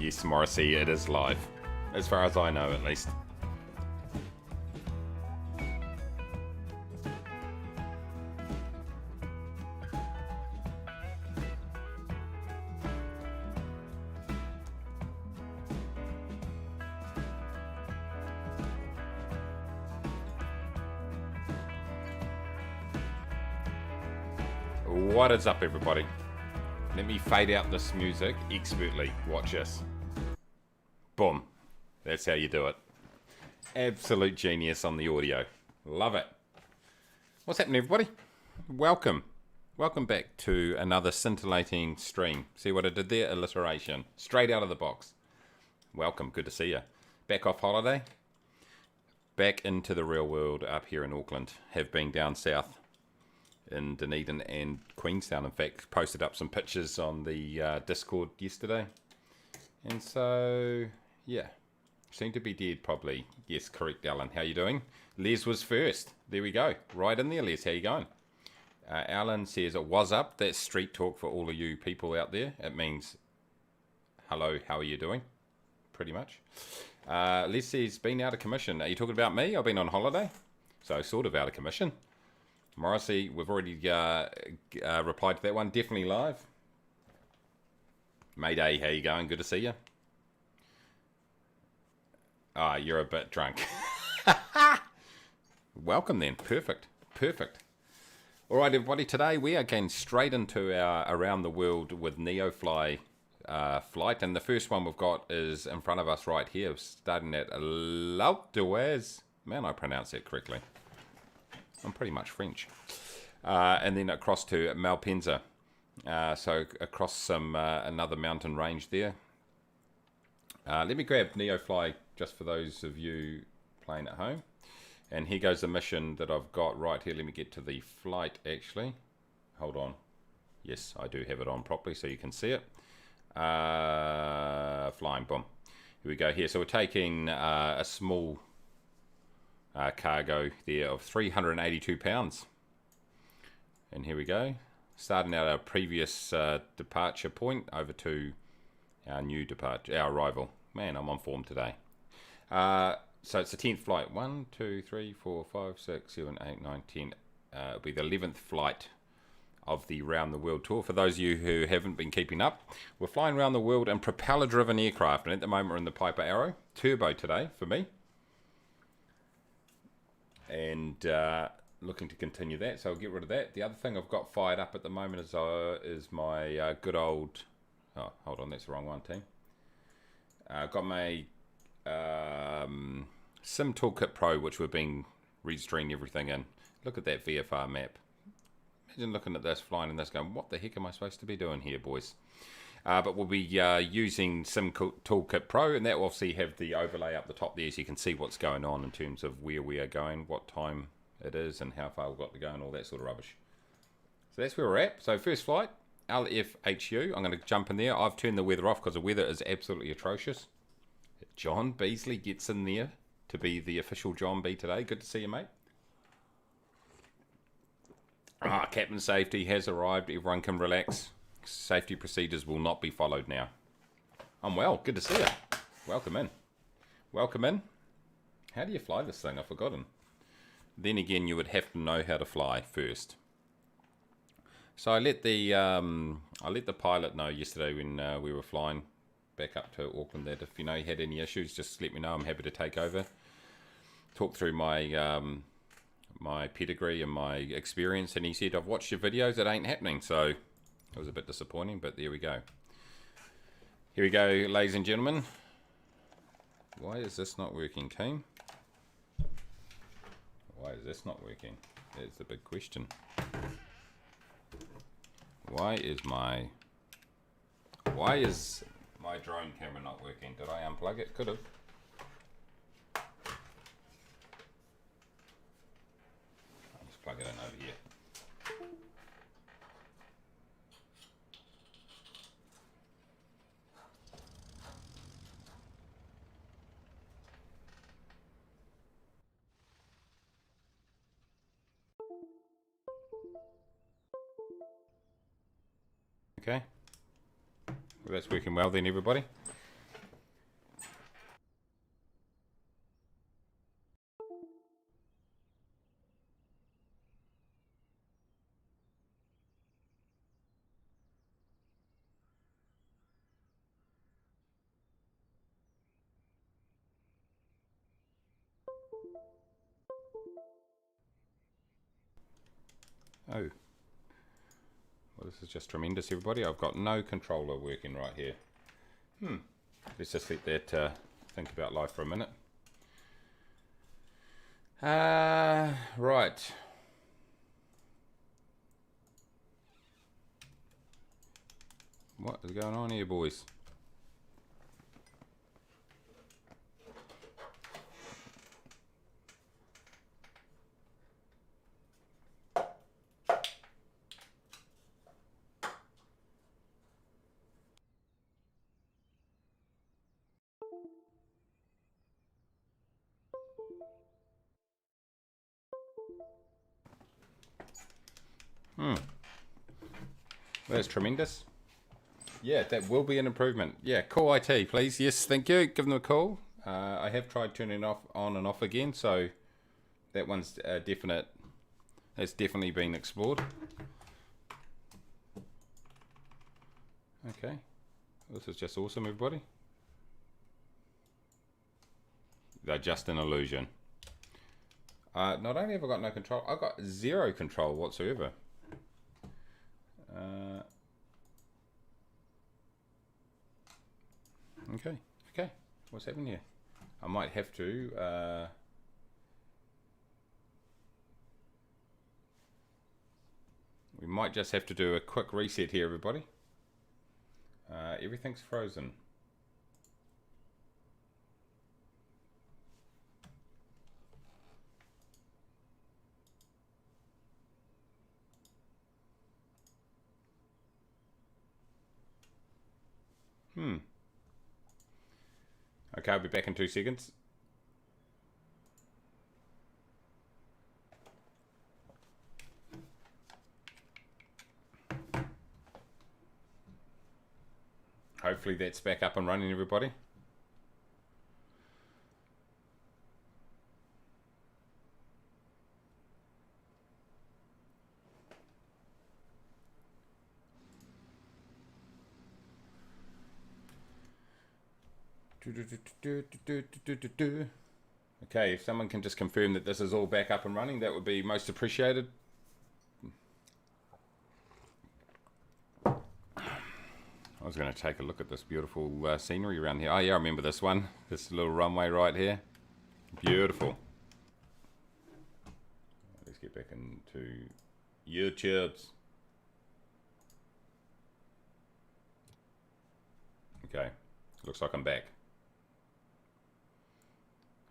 Yes, Morrissey, it is live. As far as I know, at least. What is up, everybody? Let me fade out this music expertly. Watch this. Boom. That's how you do it. Absolute genius on the audio. Love it. What's happening, everybody? Welcome. Welcome back to another scintillating stream. See what I did there? Alliteration. Straight out of the box. Welcome. Good to see you. Back off holiday. Back into the real world up here in Auckland. Have been down south in Dunedin and Queenstown. In fact, posted up some pictures on the Discord yesterday. And so, yeah, seem to be dead probably. Yes, correct, Alan. How you doing? Les was first. There we go. Right in there, Les. How you going? Alan says, it was up. That's street talk for all of you people out there. It means, hello, how are you doing? Pretty much. Les says, been out of commission. Are you talking about me? I've been on holiday. So, sort of out of commission. Morrissey, we've already replied to that one. Definitely live. Mayday, how you going? Good to see you. Ah, you're a bit drunk. Welcome then. Perfect. Perfect. All right, everybody. Today we are going straight into our Around the World with Neofly flight. And the first one we've got is in front of us right here, starting at L'Autoise. Man, I pronounced that correctly. I'm pretty much French. And then across to Malpensa. So across some another mountain range there. Let me grab Neofly just for those of you playing at home. And here goes the mission that I've got right here. Let me get to the flight actually. Hold on. Yes, I do have it on properly so you can see it. Flying, boom. Here we go here. So we're taking a small cargo there of 382 pounds. And here we go. Starting out our previous departure point over to our new departure, our arrival. Man, I'm on form today. So it's the 10th flight. 1, 2, 3, 4, 5, 6, 7, 8, 9, 10. It'll be the 11th flight of the Round the World tour. For those of you who haven't been keeping up, we're flying around the world in propeller-driven aircraft. And at the moment we're in the Piper Arrow. Turbo today for me. And looking to continue that, so I'll get rid of that. The other thing I've got fired up at the moment is my good old... Oh, hold on, that's the wrong one, team. I've got my Sim Toolkit Pro, which we've been registering everything in. Look at that VFR map. Imagine looking at this, flying in this, going, what the heck am I supposed to be doing here, boys? But we'll be using Sim Toolkit Pro, and that will obviously have the overlay up the top there, so you can see what's going on in terms of where we are going, what time it is, and how far we've got to go, and all that sort of rubbish. So that's where we're at. So first flight, LFHU. I'm going to jump in there. I've turned the weather off because the weather is absolutely atrocious. John Beasley gets in there to be the official John B today. Good to see you, mate. Captain Safety has arrived. Everyone can relax. Safety procedures will not be followed now. I'm well. Good to see you. Welcome in. Welcome in. How do you fly this thing? I've forgotten. Then again, you would have to know how to fly first. So I let the pilot know yesterday when we were flying back up to Auckland that if you know he had any issues, just let me know. I'm happy to take over. Talk through my my pedigree and my experience, and he said, I've watched your videos, it ain't happening. So it was a bit disappointing, but there we go. Here we go, ladies and gentlemen. Why is this not working, team? Why is this not working? That's the big question. Why is my drone camera not working? Did I unplug it? Could have. I'll just plug it in over here. Okay. Well, that's working well then, everybody. Oh. Well, this is just tremendous, everybody. I've got no controller working right here. Let's just let that think about life for a minute. Right. What is going on here, boys? That's tremendous. Yeah, that will be an improvement. Yeah, call IT, please. Yes, thank you. Give them a call. I have tried turning it off, on and off again, so that one's definite. It's definitely been explored. Okay, this is just awesome, everybody. They're just an illusion. Not only have I got no control, I've got zero control whatsoever. Okay, what's happening here? I might have to we might just have to do a quick reset here, everybody. Everything's frozen. Okay, I'll be back in 2 seconds. Hopefully that's back up and running, everybody. Okay, if someone can just confirm that this is all back up and running, that would be most appreciated. I was going to take a look at this beautiful scenery around here. Oh yeah, I remember this one. This little runway right here. Beautiful. Let's get back into YouTube's. Okay, looks like I'm back.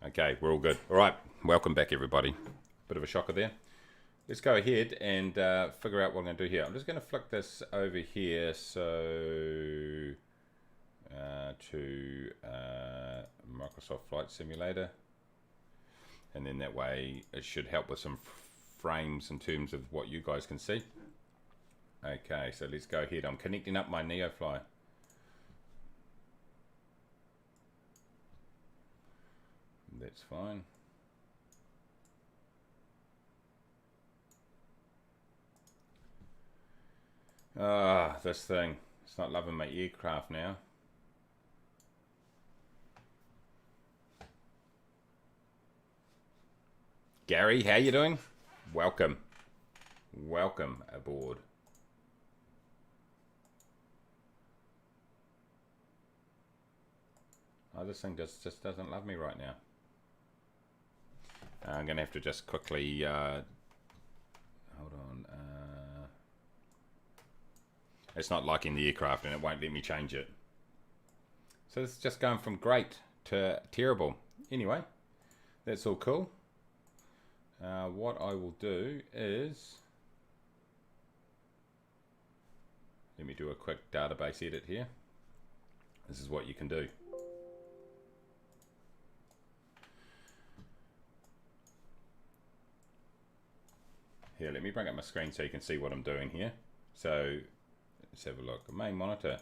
Okay, we're all good. All right, welcome back, everybody. Bit of a shocker there. Let's go ahead and figure out what I'm going to do here. I'm just going to flick this over here so to Microsoft Flight Simulator, and then that way it should help with some frames in terms of what you guys can see. Okay, so let's go ahead. I'm connecting up my Neofly. That's fine. Ah, this thing. It's not loving my aircraft now. Gary, how you doing? Welcome. Welcome aboard. Oh, this thing just doesn't love me right now. I'm going to have to just quickly... hold on. It's not liking the aircraft and it won't let me change it. So it's just going from great to terrible. Anyway, that's all cool. What I will do is... Let me do a quick database edit here. This is what you can do. Here, let me bring up my screen so you can see what I'm doing here. So let's have a look. Main monitor.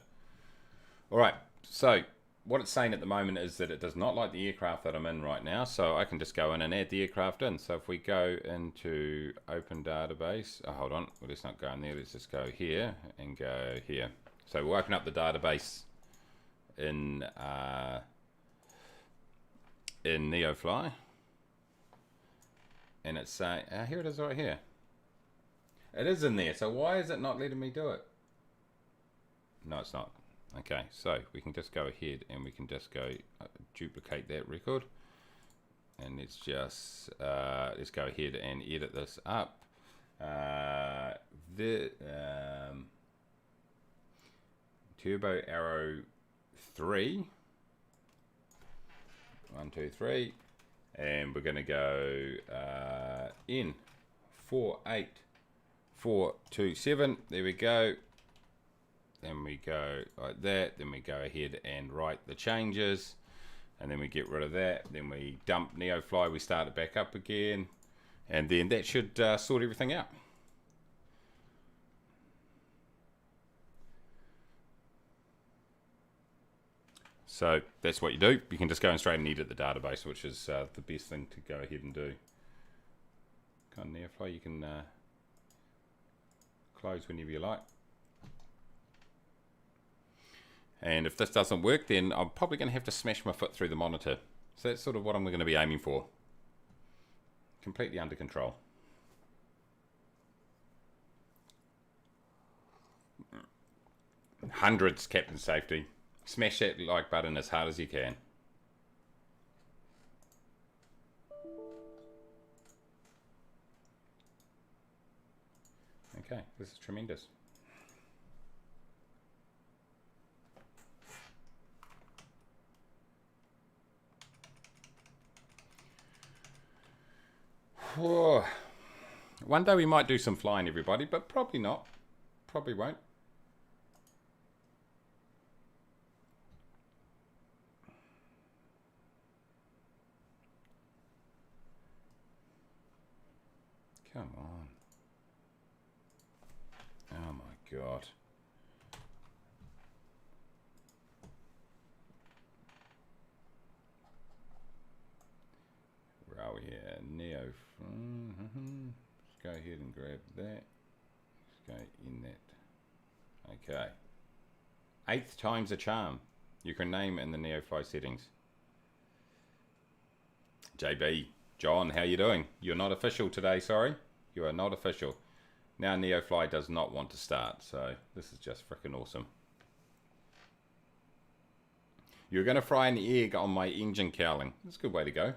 All right, so what it's saying at the moment is that it does not like the aircraft that I'm in right now, so I can just go in and add the aircraft in. So if we go into open database, oh, hold on, well, let's not go in there, let's just go here and go here. So we'll open up the database in Neofly. and it's saying, here it is right here. It is in there, so why is it not letting me do it? No, it's not. Okay, so we can just go ahead and we can just go duplicate that record. And let's just, let's go ahead and edit this up. Turbo arrow 3. 1, 2, 3. And we're going to go in 4, 8, 4, 2, 7. There we go. Then we go like that. Then we go ahead and write the changes. And then we get rid of that. Then we dump Neofly. We start it back up again. And then that should sort everything out. So that's what you do. You can just go and straight and edit the database, which is the best thing to go ahead and do. Come on, Neofly, you can close whenever you like. And if this doesn't work, then I'm probably going to have to smash my foot through the monitor. So that's sort of what I'm going to be aiming for. Completely under control. Hundreds, Captain Safety. Smash that like button as hard as you can. Okay, this is tremendous. Whoa. One day we might do some flying, everybody, but probably not. Probably won't. Come on. Oh my God. Where are we here? Neo. Let's go ahead and grab that. Let's go in that. Okay. 8th time's a charm. You can name in the Neofly settings. JB. John, how you doing? You're not official today, sorry. You are not official. Now Neofly does not want to start, so this is just freaking awesome. You're going to fry an egg on my engine cowling. That's a good way to go.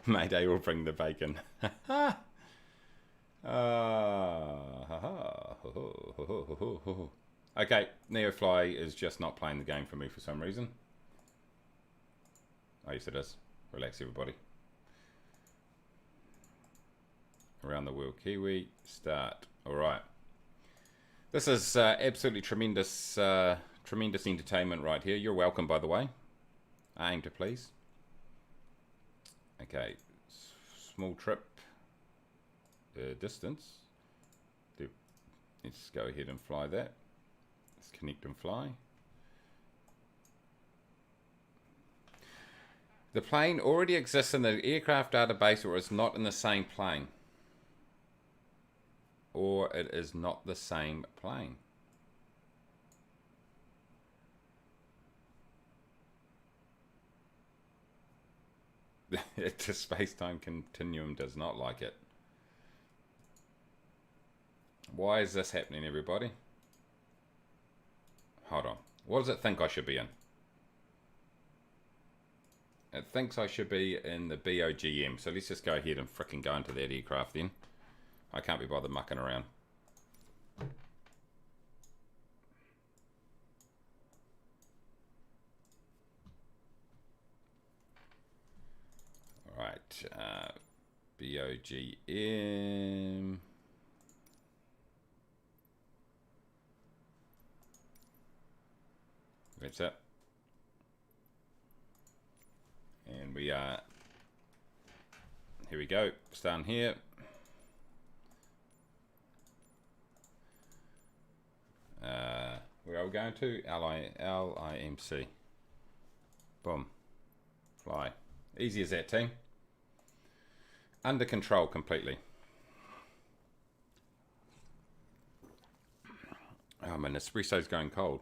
Mayday will bring the bacon. Okay, Neofly is just not playing the game for me for some reason. Oh, yes it is. Relax everybody. Around the world Kiwi, start. Alright. This is absolutely tremendous tremendous entertainment right here. You're welcome, by the way. Aim to please. Okay, small trip. Distance. Let's go ahead and fly that. Let's connect and fly. The plane already exists in the aircraft database, or is not in the same plane. Or it is not the same plane. The space-time continuum does not like it. Why is this happening, everybody? Hold on. What does it think I should be in? It thinks I should be in the BOGM. So let's just go ahead and frickin' go into that aircraft then. I can't be bothered mucking around. Alright. BOGM. That's it. And we are, here we go, starting here. Where are we going to? LIMC. Boom. Fly. Easy as that, team. Under control completely. Oh, my espresso's going cold.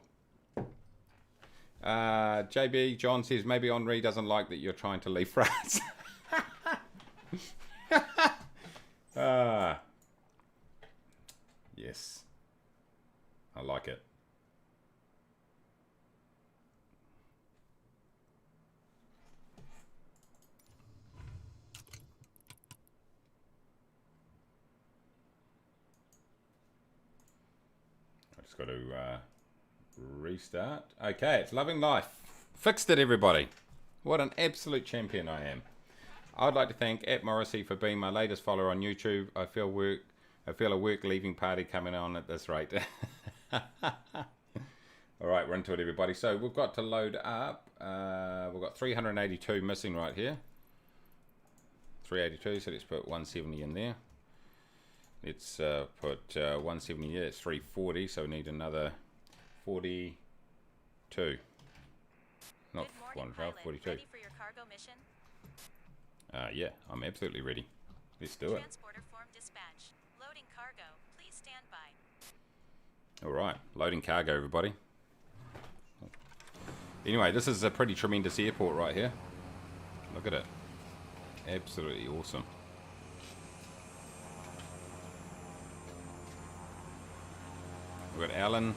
JB John says maybe Henri doesn't like that you're trying to leave France. Yes, I like it. I just got to restart. Okay, it's loving life. Fixed it, everybody. What an absolute champion I am. I'd like to thank @Morrissey for being my latest follower on YouTube. I feel a work leaving party coming on at this rate. All right, we're into it, everybody. So we've got to load up. We've got 382 missing right here. 382, so let's put 170 in there. Let's put 170 here. It's 340, so we need another 42. Not 112, 42. Ready for your cargo mission? Yeah, I'm absolutely ready. Let's do it. Transporter form dispatch. Loading cargo. Please stand by. All right, loading cargo, everybody. Anyway, this is a pretty tremendous airport right here. Look at it. Absolutely awesome. We've got Alan.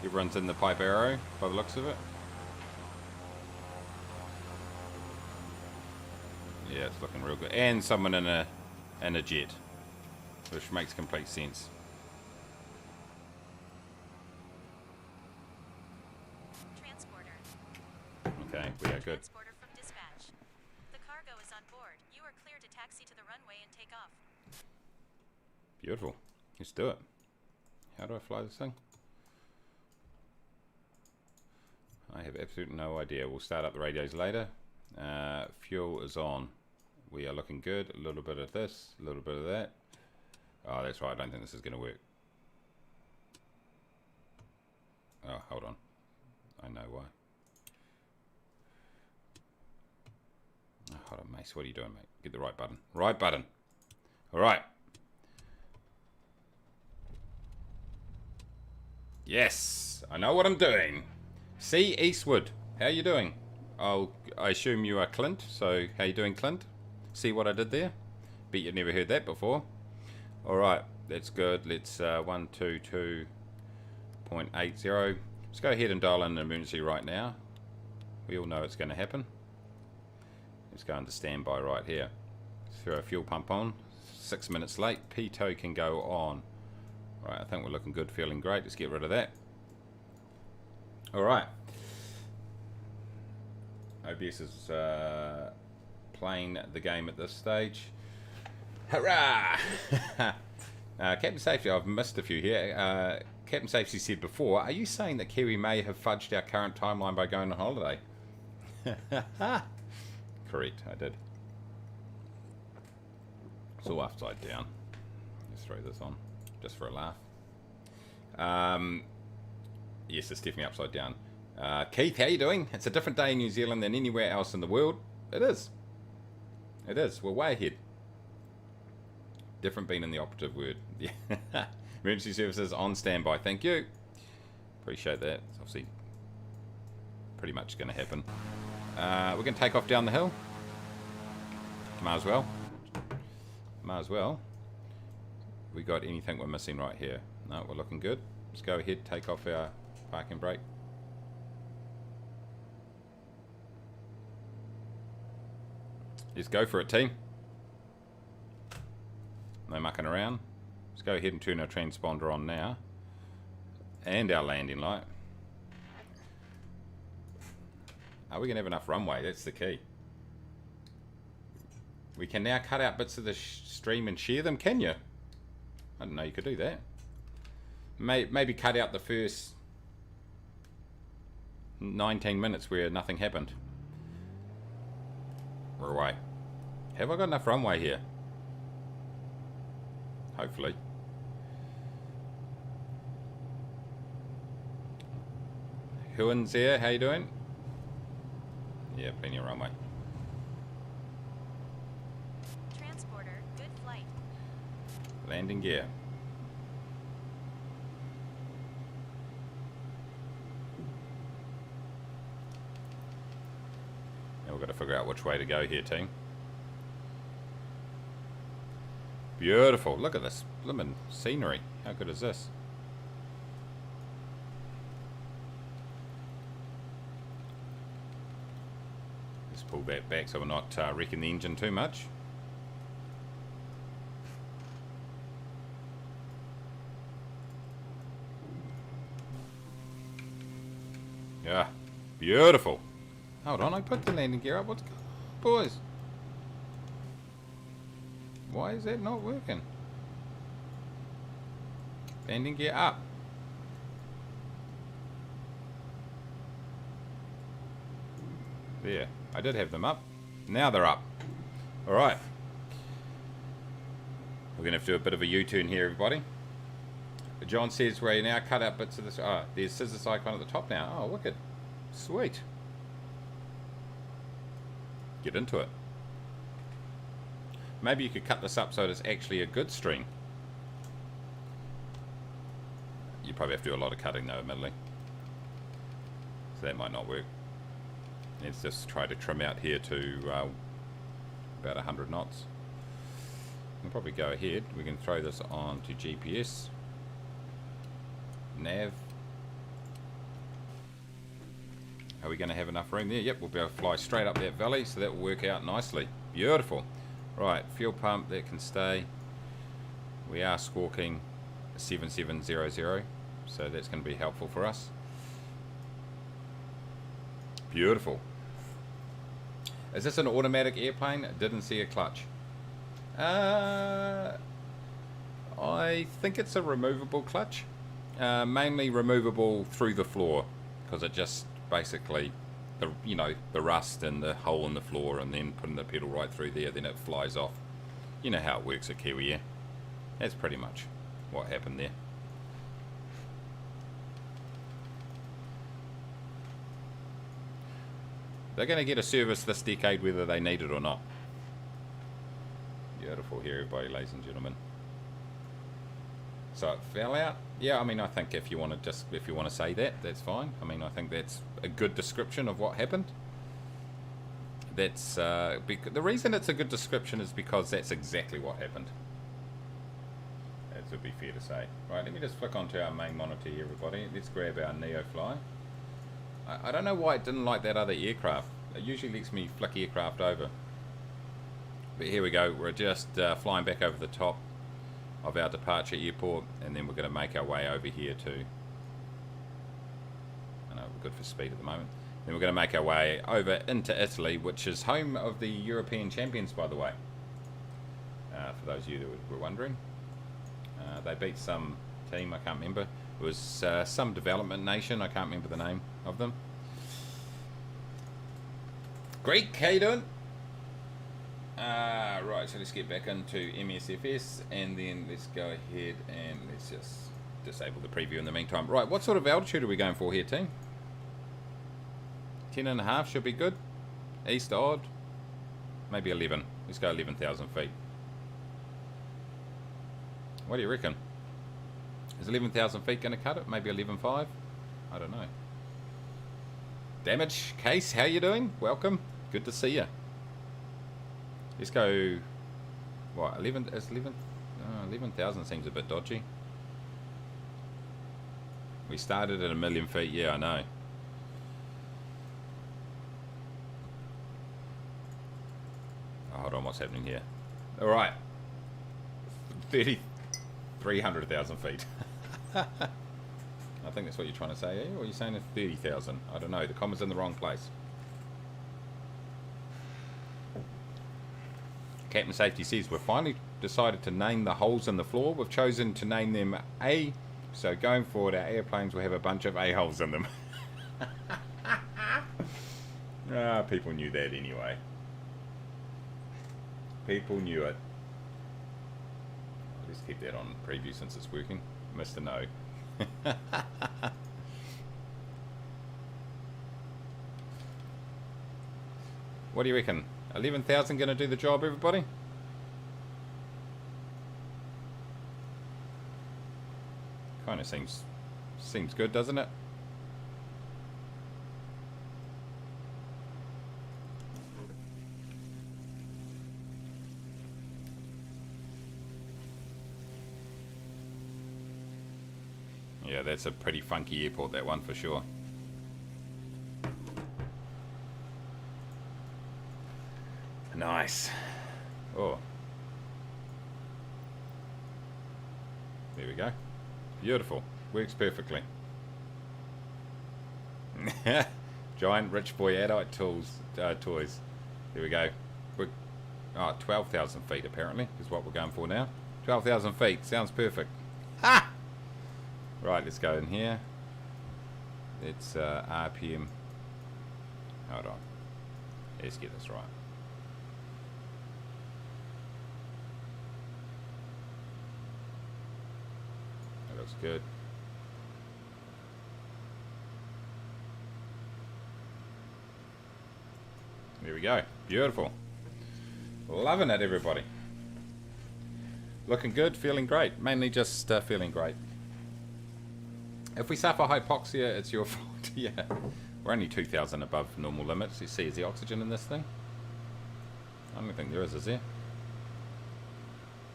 Everyone's in the Pipe Arrow by the looks of it. Yeah, it's looking real good. And someone in a jet, which makes complete sense. Transporter. Okay, we are good. Transporter from dispatch. The cargo is on board. You are clear to taxi to the runway and take off. Beautiful. Let's do it. How do I fly this thing? I have absolutely no idea. We'll start up the radios later. Fuel is on. We are looking good. A little bit of this, a little bit of that. Oh, that's right. I don't think this is going to work. Oh, hold on. I know why. Oh, hold on, Mace. What are you doing, mate? Get the right button. Right button. All right. Yes, I know what I'm doing. C. Eastwood, how you doing? I assume you are Clint, so how you doing, Clint? See what I did there? Bet you've never heard that before. All right, that's good. Let's 122.80. Let's go ahead and dial in an emergency right now. We all know it's going to happen. Let's go into standby right here. Throw a fuel pump on. 6 minutes late. P-tow can go on. All right, I think we're looking good, feeling great. Let's get rid of that. All right. OBS is playing the game at this stage. Hurrah! Captain Safety, I've missed a few here. Captain Safety said before, are you saying that Kiwi may have fudged our current timeline by going on holiday? Correct, I did. It's all upside down. Let's throw this on, just for a laugh. Yes, it's definitely upside down. Keith, how you doing? It's a different day in New Zealand than anywhere else in the world. It is. It is. We're way ahead. Different being in the operative word. Yeah. Emergency services on standby. Thank you. Appreciate that. It's obviously pretty much going to happen. We're going to take off down the hill. Might as well. Might as well. We got anything we're missing right here? No, we're looking good. Let's go ahead, take off our parking brake. Let's go for it, team. No mucking around. Let's go ahead and turn our transponder on now. And our landing light. Are we going to have enough runway? That's the key. We can now cut out bits of the stream and share them, can you? I didn't know you could do that. Maybe cut out the first 19 minutes where nothing happened. We're away. Have I got enough runway here? Hopefully. Huan's there, how you doing? Yeah, plenty of runway. Transporter, good flight. Landing gear. to figure out which way to go here, team. Beautiful. Look at this blimmin' scenery. How good is this? Let's pull that back so we're not wrecking the engine too much. Yeah, beautiful. Hold on, I put the landing gear up. What's going on, boys? Why is that not working? Landing gear up. There, I did have them up. Now they're up. Alright. We're going to have to do a bit of a U-turn here, everybody. John says we now cut out bits of this. Oh, there's scissors icon at the top now. Oh, wicked. Sweet. Get into it. Maybe you could cut this up so it's actually a good string. You probably have to do a lot of cutting though, admittedly. So that might not work. Let's just try to trim out here to about 100 knots. We'll probably go ahead. We can throw this on to GPS. Nav. Are we going to have enough room there? Yep, we'll be able to fly straight up that valley, so that will work out nicely. Beautiful. Right, fuel pump, that can stay. We are squawking 7700, so that's going to be helpful for us. Beautiful. Is this an automatic airplane? Didn't see a clutch. I think it's a removable clutch. Mainly removable through the floor, because it just basically, the rust and the hole in the floor, and then putting the pedal right through there, then it flies off. You know how it works at Kiwi Air. That's pretty much what happened there. They're going to get a service this decade whether they need it or not. Beautiful here, everybody, ladies and gentlemen. So it fell out. Yeah, I mean, I think if you want to say that, that's fine. I mean, I think that's a good description of what happened. That's the reason it's a good description is because that's exactly what happened. That would be fair to say. Right, let me just flick onto our main monitor here, everybody. Let's grab our Neofly. I don't know why it didn't like that other aircraft. It usually lets me flick aircraft over. But here we go. We're just flying back over the top of our departure airport, and then we're going to make our way over here too. I know we're good for speed at the moment. Then we're going to make our way over into Italy, which is home of the European champions, by the way. For those of you that were wondering. They beat some team, I can't remember. It was some development nation, I can't remember the name of them. Great, how you doing? Right, so let's get back into MSFS, and then let's go ahead and let's just disable the preview in the meantime. Right, what sort of altitude are we going for here, team? 10.5 should be good. East odd. Maybe 11. Let's go 11,000 feet. What do you reckon? Is 11,000 feet going to cut it? Maybe 11.5? I don't know. Damage Case, how you doing? Welcome. Good to see you. Let's go. What? 11? Is 11? 11,000 seems a bit dodgy. We started at 1,000,000 feet. Yeah, I know. Oh, hold on, what's happening here? All right. 300,000 feet. I think that's what you're trying to say, or are you saying it's 30,000? I don't know. The comma's in the wrong place. Captain Safety says we've finally decided to name the holes in the floor. We've chosen to name them A. So going forward, our airplanes will have a bunch of A-holes in them. People knew that anyway. People knew it. Let's keep that on preview since it's working. Mr. No. What do you reckon? 11,000 going to do the job, everybody? Kind of seems good, doesn't it? Yeah, that's a pretty funky airport, that one, for sure. Nice. Oh. There we go. Beautiful. Works perfectly. Giant rich boy adult toys. There we go. Oh, 12,000 feet apparently is what we're going for now. 12,000 feet. Sounds perfect. Ha! Right, let's go in here. It's RPM. Hold on. Let's get this right. That looks good. There we go. Beautiful. Loving it, everybody. Looking good, feeling great. Mainly just feeling great. If we suffer hypoxia, it's your fault. Yeah. We're only 2,000 above normal limits. You see, is the oxygen in this thing? I don't think there is there?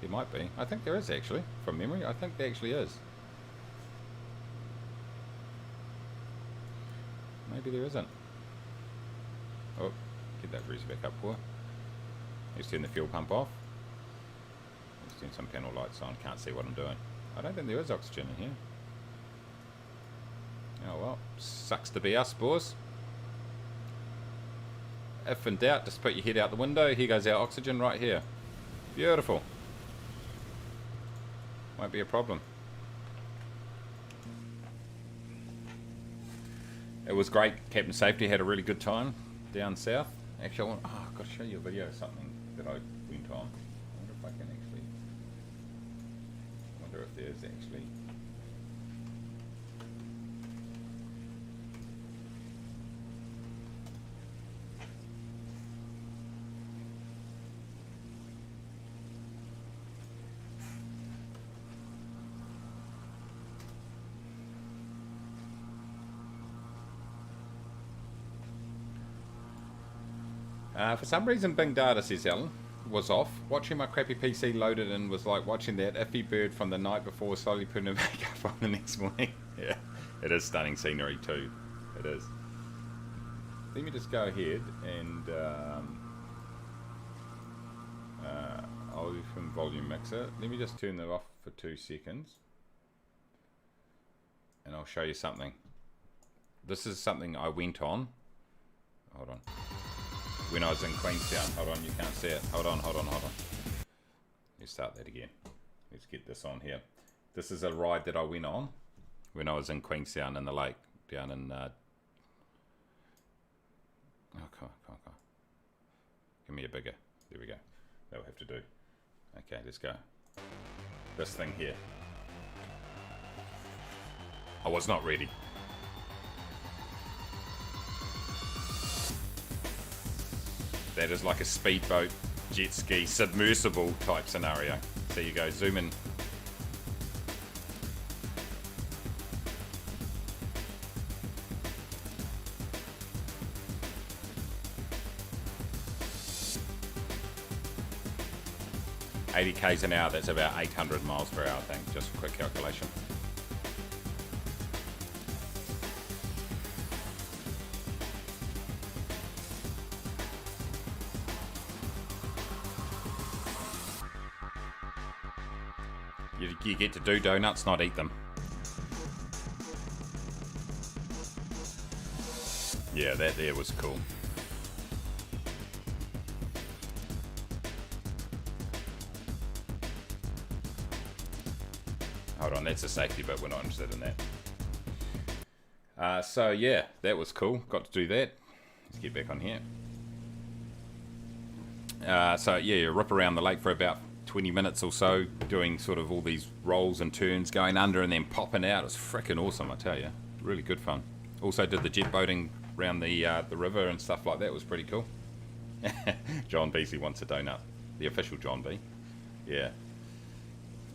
There might be. I think there is, actually. From memory, I think there actually is. Maybe there isn't. Oh, get that breeze back up for. Let's turn the fuel pump off. Let's turn some panel lights on. Can't see what I'm doing. I don't think there is oxygen in here. Oh well, sucks to be us, boys. If in doubt, just put your head out the window. Here goes our oxygen right here. Beautiful. Won't be a problem. It was great. Captain Safety had a really good time down south. Actually, I've got to show you a video of something that I went on. I wonder if I can actually. I wonder if there's actually. For some reason, Bing Data, says Alan, was off. Watching my crappy PC loaded and was like watching that iffy bird from the night before, slowly putting it back up on the next morning. Yeah, it is stunning scenery too. It is. Let me just go ahead and I'll do from volume mixer. Let me just turn that off for 2 seconds, and I'll show you something. This is something I went on. Hold on. When I was in Queenstown. Hold on, you can't see it. Hold on. Let's start that again. Let's get this on here. This is a ride that I went on when I was in Queenstown in the lake down in oh, come on. Give me a bigger. There we go. That'll have to do. Okay, let's go. This thing here. I was not ready. That is like a speedboat, jet ski, submersible type scenario. So you go, zoom in. $80 km an hour, that's about 800 miles per hour, I think, just a quick calculation. You get to do donuts, not eat them. Yeah, that there was cool. Hold on, that's a safety bit, we're not interested in that. So yeah, that was cool. Got to do that. Let's get back on here. So yeah, you rip around the lake for about 20 minutes or so, doing sort of all these rolls and turns, going under and then popping out. It was freaking awesome, I tell you. Really good fun. Also did the jet boating around the river and stuff like that. It was pretty cool. John Beasley wants a donut. The official John B. Yeah.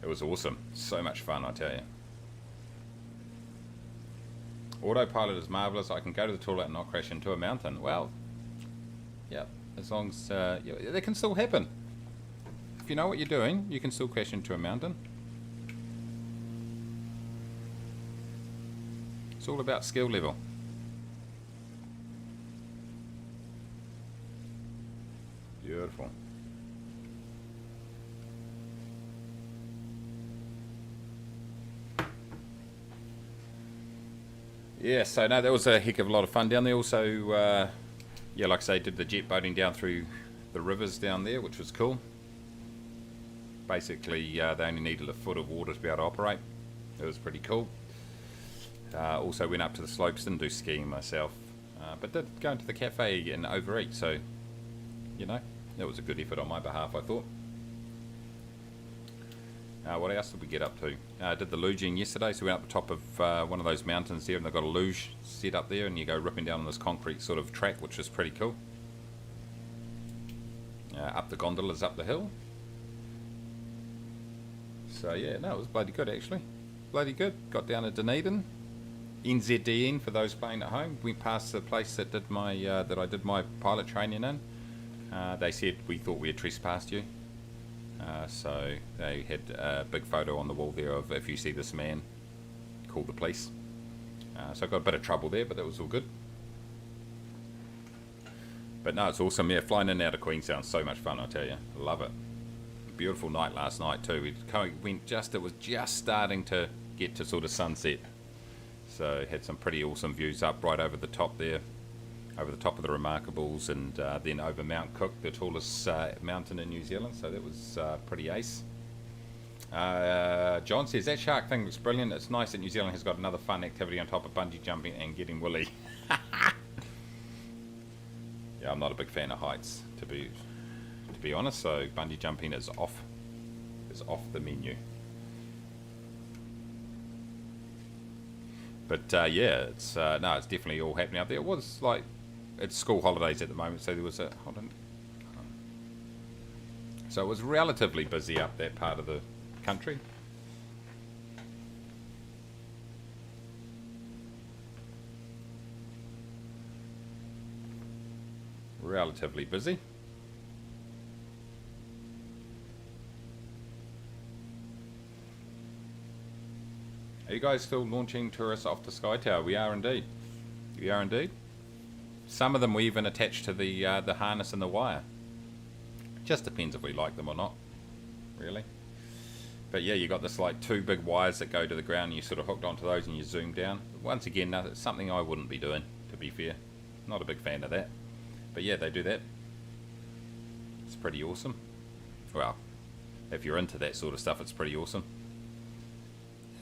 It was awesome. So much fun, I tell you. Autopilot is marvelous. I can go to the toilet and not crash into a mountain. Well, yeah, as long as that can still happen. If you know what you're doing, you can still crash into a mountain. It's all about skill level. Beautiful. Yeah, so no, that was a heck of a lot of fun down there. Also, yeah, like I say, did the jet boating down through the rivers down there, which was cool. Basically, they only needed a foot of water to be able to operate. It was pretty cool. Also went up to the slopes, didn't do skiing myself, but did go into the cafe and overeat, so, you know, that was a good effort on my behalf, I thought. What else did we get up to? Did the luging yesterday, so we went up the top of one of those mountains there, and they've got a luge set up there, and you go ripping down on this concrete sort of track, which is pretty cool. Up the gondolas up the hill. So yeah, no, it was bloody good actually. Bloody good. Got down to Dunedin. NZDN for those playing at home. Went past the place that did my that I did my pilot training in. They said we thought we had trespassed you. So they had a big photo on the wall there of if you see this man, call the police. So I got a bit of trouble there, but that was all good. But no, it's awesome. Yeah, flying in and out of Queenstown, so much fun, I tell you. Love it. Beautiful night last night too. It was just starting to get to sort of sunset. So had some pretty awesome views up right over the top there, over the top of the Remarkables, and then over Mount Cook, the tallest mountain in New Zealand. So that was pretty ace. John says, that shark thing looks brilliant. It's nice that New Zealand has got another fun activity on top of bungee jumping and getting woolly. Yeah, I'm not a big fan of heights, to be honest, so bungee jumping is off the menu. But yeah, it's no, it's definitely all happening up there. It was like, it's school holidays at the moment, so there was a, hold on. So it was relatively busy up that part of the country. Relatively busy. Are you guys still launching tourists off the Sky Tower? We are indeed. We are indeed. Some of them we even attached to the harness and the wire. Just depends if we like them or not, really. But yeah, you got this like two big wires that go to the ground, and you sort of hooked onto those and you zoom down. Once again, it's something I wouldn't be doing, to be fair. Not a big fan of that. But yeah, they do that. It's pretty awesome. Well, if you're into that sort of stuff, it's pretty awesome.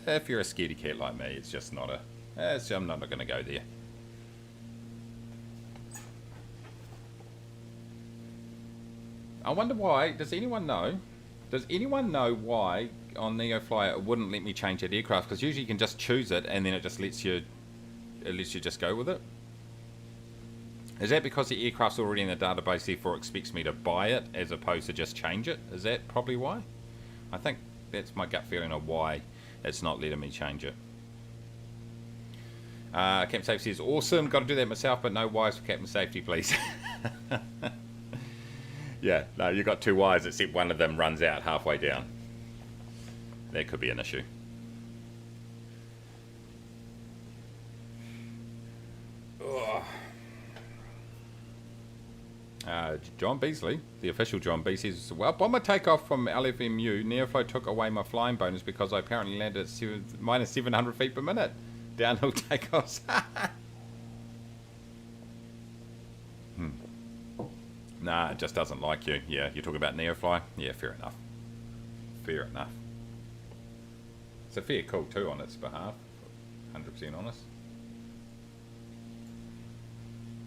If you're a scaredy cat like me, it's just not I'm not going to go there. I wonder why. Does anyone know? Does anyone know why on Neofly it wouldn't let me change that aircraft? Because usually you can just choose it and then it just lets you just go with it. Is that because the aircraft's already in the database, therefore it expects me to buy it as opposed to just change it? Is that probably why? I think that's my gut feeling of why it's not letting me change it. Captain Safety says, awesome, got to do that myself, but no wires for Captain Safety, please. Yeah, no, you've got two wires, except one of them runs out halfway down. That could be an issue. John Beasley, the official John B, says, well, upon my takeoff from LFMU, Neofly took away my flying bonus because I apparently landed at minus 700 feet per minute. Downhill takeoffs. Nah, it just doesn't like you. Yeah, you're talking about Neofly? Yeah, fair enough. Fair enough. It's a fair call too on its behalf. 100% honest.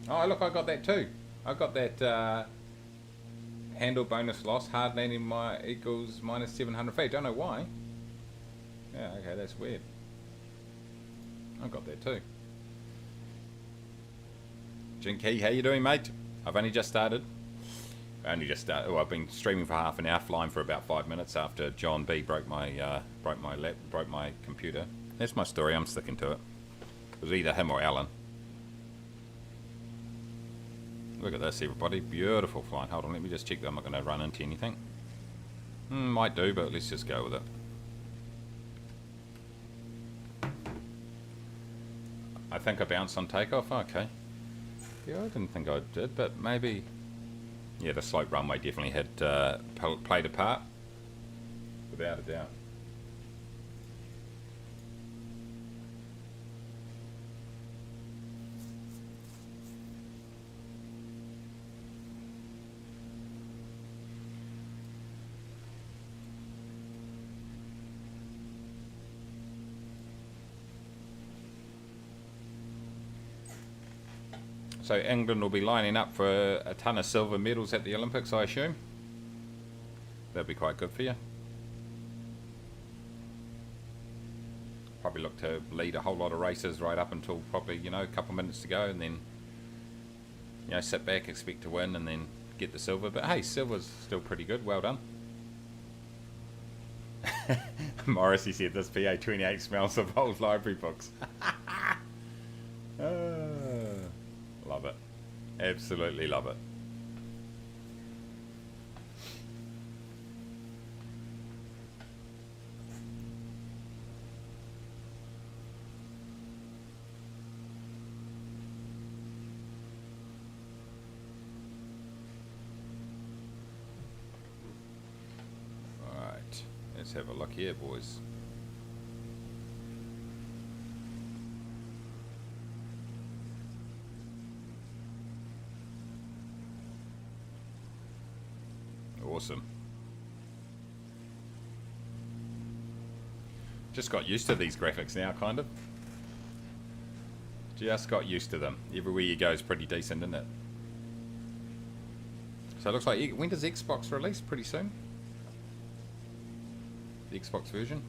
Oh, look, I got that too. I got that handle bonus loss, hard landing equals minus 700 feet. Don't know why. Yeah, okay, that's weird. I got that too. Jinky, how you doing, mate? I've only just started. Oh, I've been streaming for half an hour, flying for about 5 minutes after John B broke my computer. That's my story. I'm sticking to it. It was either him or Alan. Look at this, everybody. Beautiful flying. Hold on, let me just check that I'm not going to run into anything. Might do, but let's just go with it. I think I bounced on takeoff. Okay. Yeah, I didn't think I did, but maybe... Yeah, the slope runway definitely had played a part. Without a doubt. So England will be lining up for a ton of silver medals at the Olympics, I assume. That'd be quite good for you. Probably look to lead a whole lot of races right up until probably, you know, a couple of minutes to go, and then, you know, sit back, expect to win, and then get the silver. But hey, silver's still pretty good. Well done. Morrissey said this PA28 smells of old library books. Love it. Absolutely love it. Alright, let's have a look here, boys. Awesome. Just got used to these graphics now, kind of. Just got used to them. Everywhere you go is pretty decent, isn't it? So it looks like, when does Xbox release? Pretty soon? The Xbox version.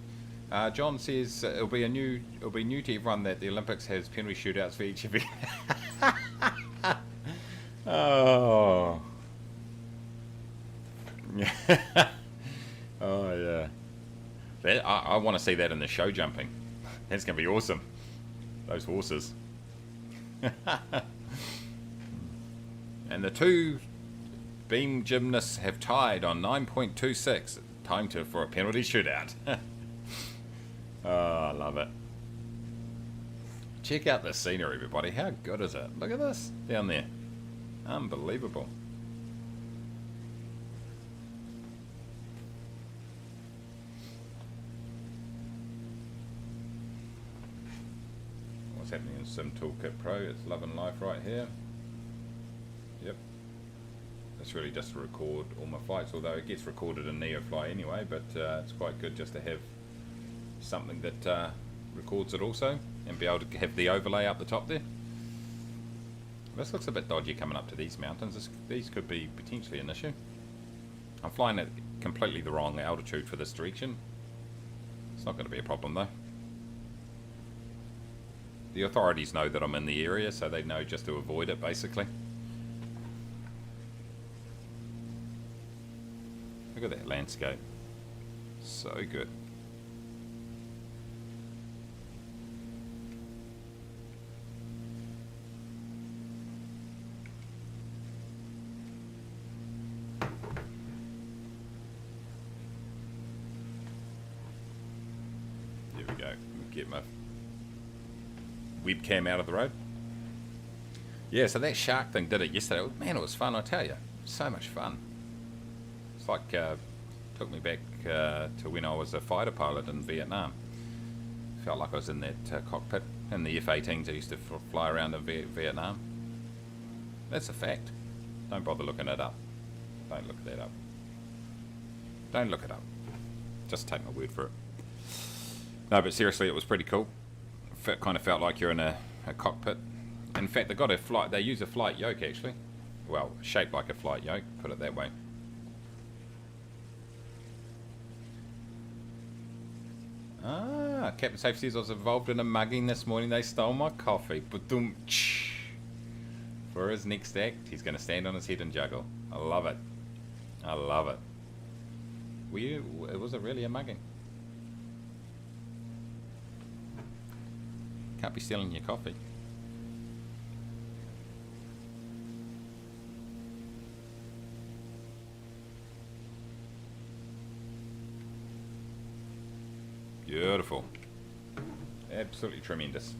John says it'll be new to everyone that the Olympics has penalty shootouts for each event. Oh. Oh yeah, I want to see that in the show jumping. That's gonna be awesome. Those horses. And the two beam gymnasts have tied on 9.26. Time for a penalty shootout. Oh, I love it. Check out the scenery, everybody. How good is it? Look at this down there. Unbelievable. What's happening in Sim Toolkit Pro? It's loving life right here. Yep. It's really just to record all my flights, although it gets recorded in Neofly anyway, but it's quite good just to have something that records it also, and be able to have the overlay up the top there. This looks a bit dodgy coming up to these mountains. These could be potentially an issue. I'm flying at completely the wrong altitude for this direction. It's not going to be a problem though. The authorities know that I'm in the area, so they know just to avoid it, basically. Look at that landscape. So good. There we go. Get my webcam out of the road. Yeah, so that shark thing did it yesterday. Man, it was fun, I tell you. So much fun. It's like, took me back to when I was a fighter pilot in Vietnam. Felt like I was in that cockpit in the F-18s I used to fly around in Vietnam. That's a fact. Don't bother looking it up. Don't look that up. Don't look it up. Just take my word for it. No, but seriously, it was pretty cool. Kind of felt like you're in a cockpit. In fact, they use a flight yoke actually. Well, shaped like a flight yoke, put it that way. Ah, Captain Safe says I was involved in a mugging this morning. They stole my coffee. For his next act, he's going to stand on his head and juggle. I love it. I love it. Was it really a mugging? Can't be stealing your coffee. Beautiful. Absolutely tremendous.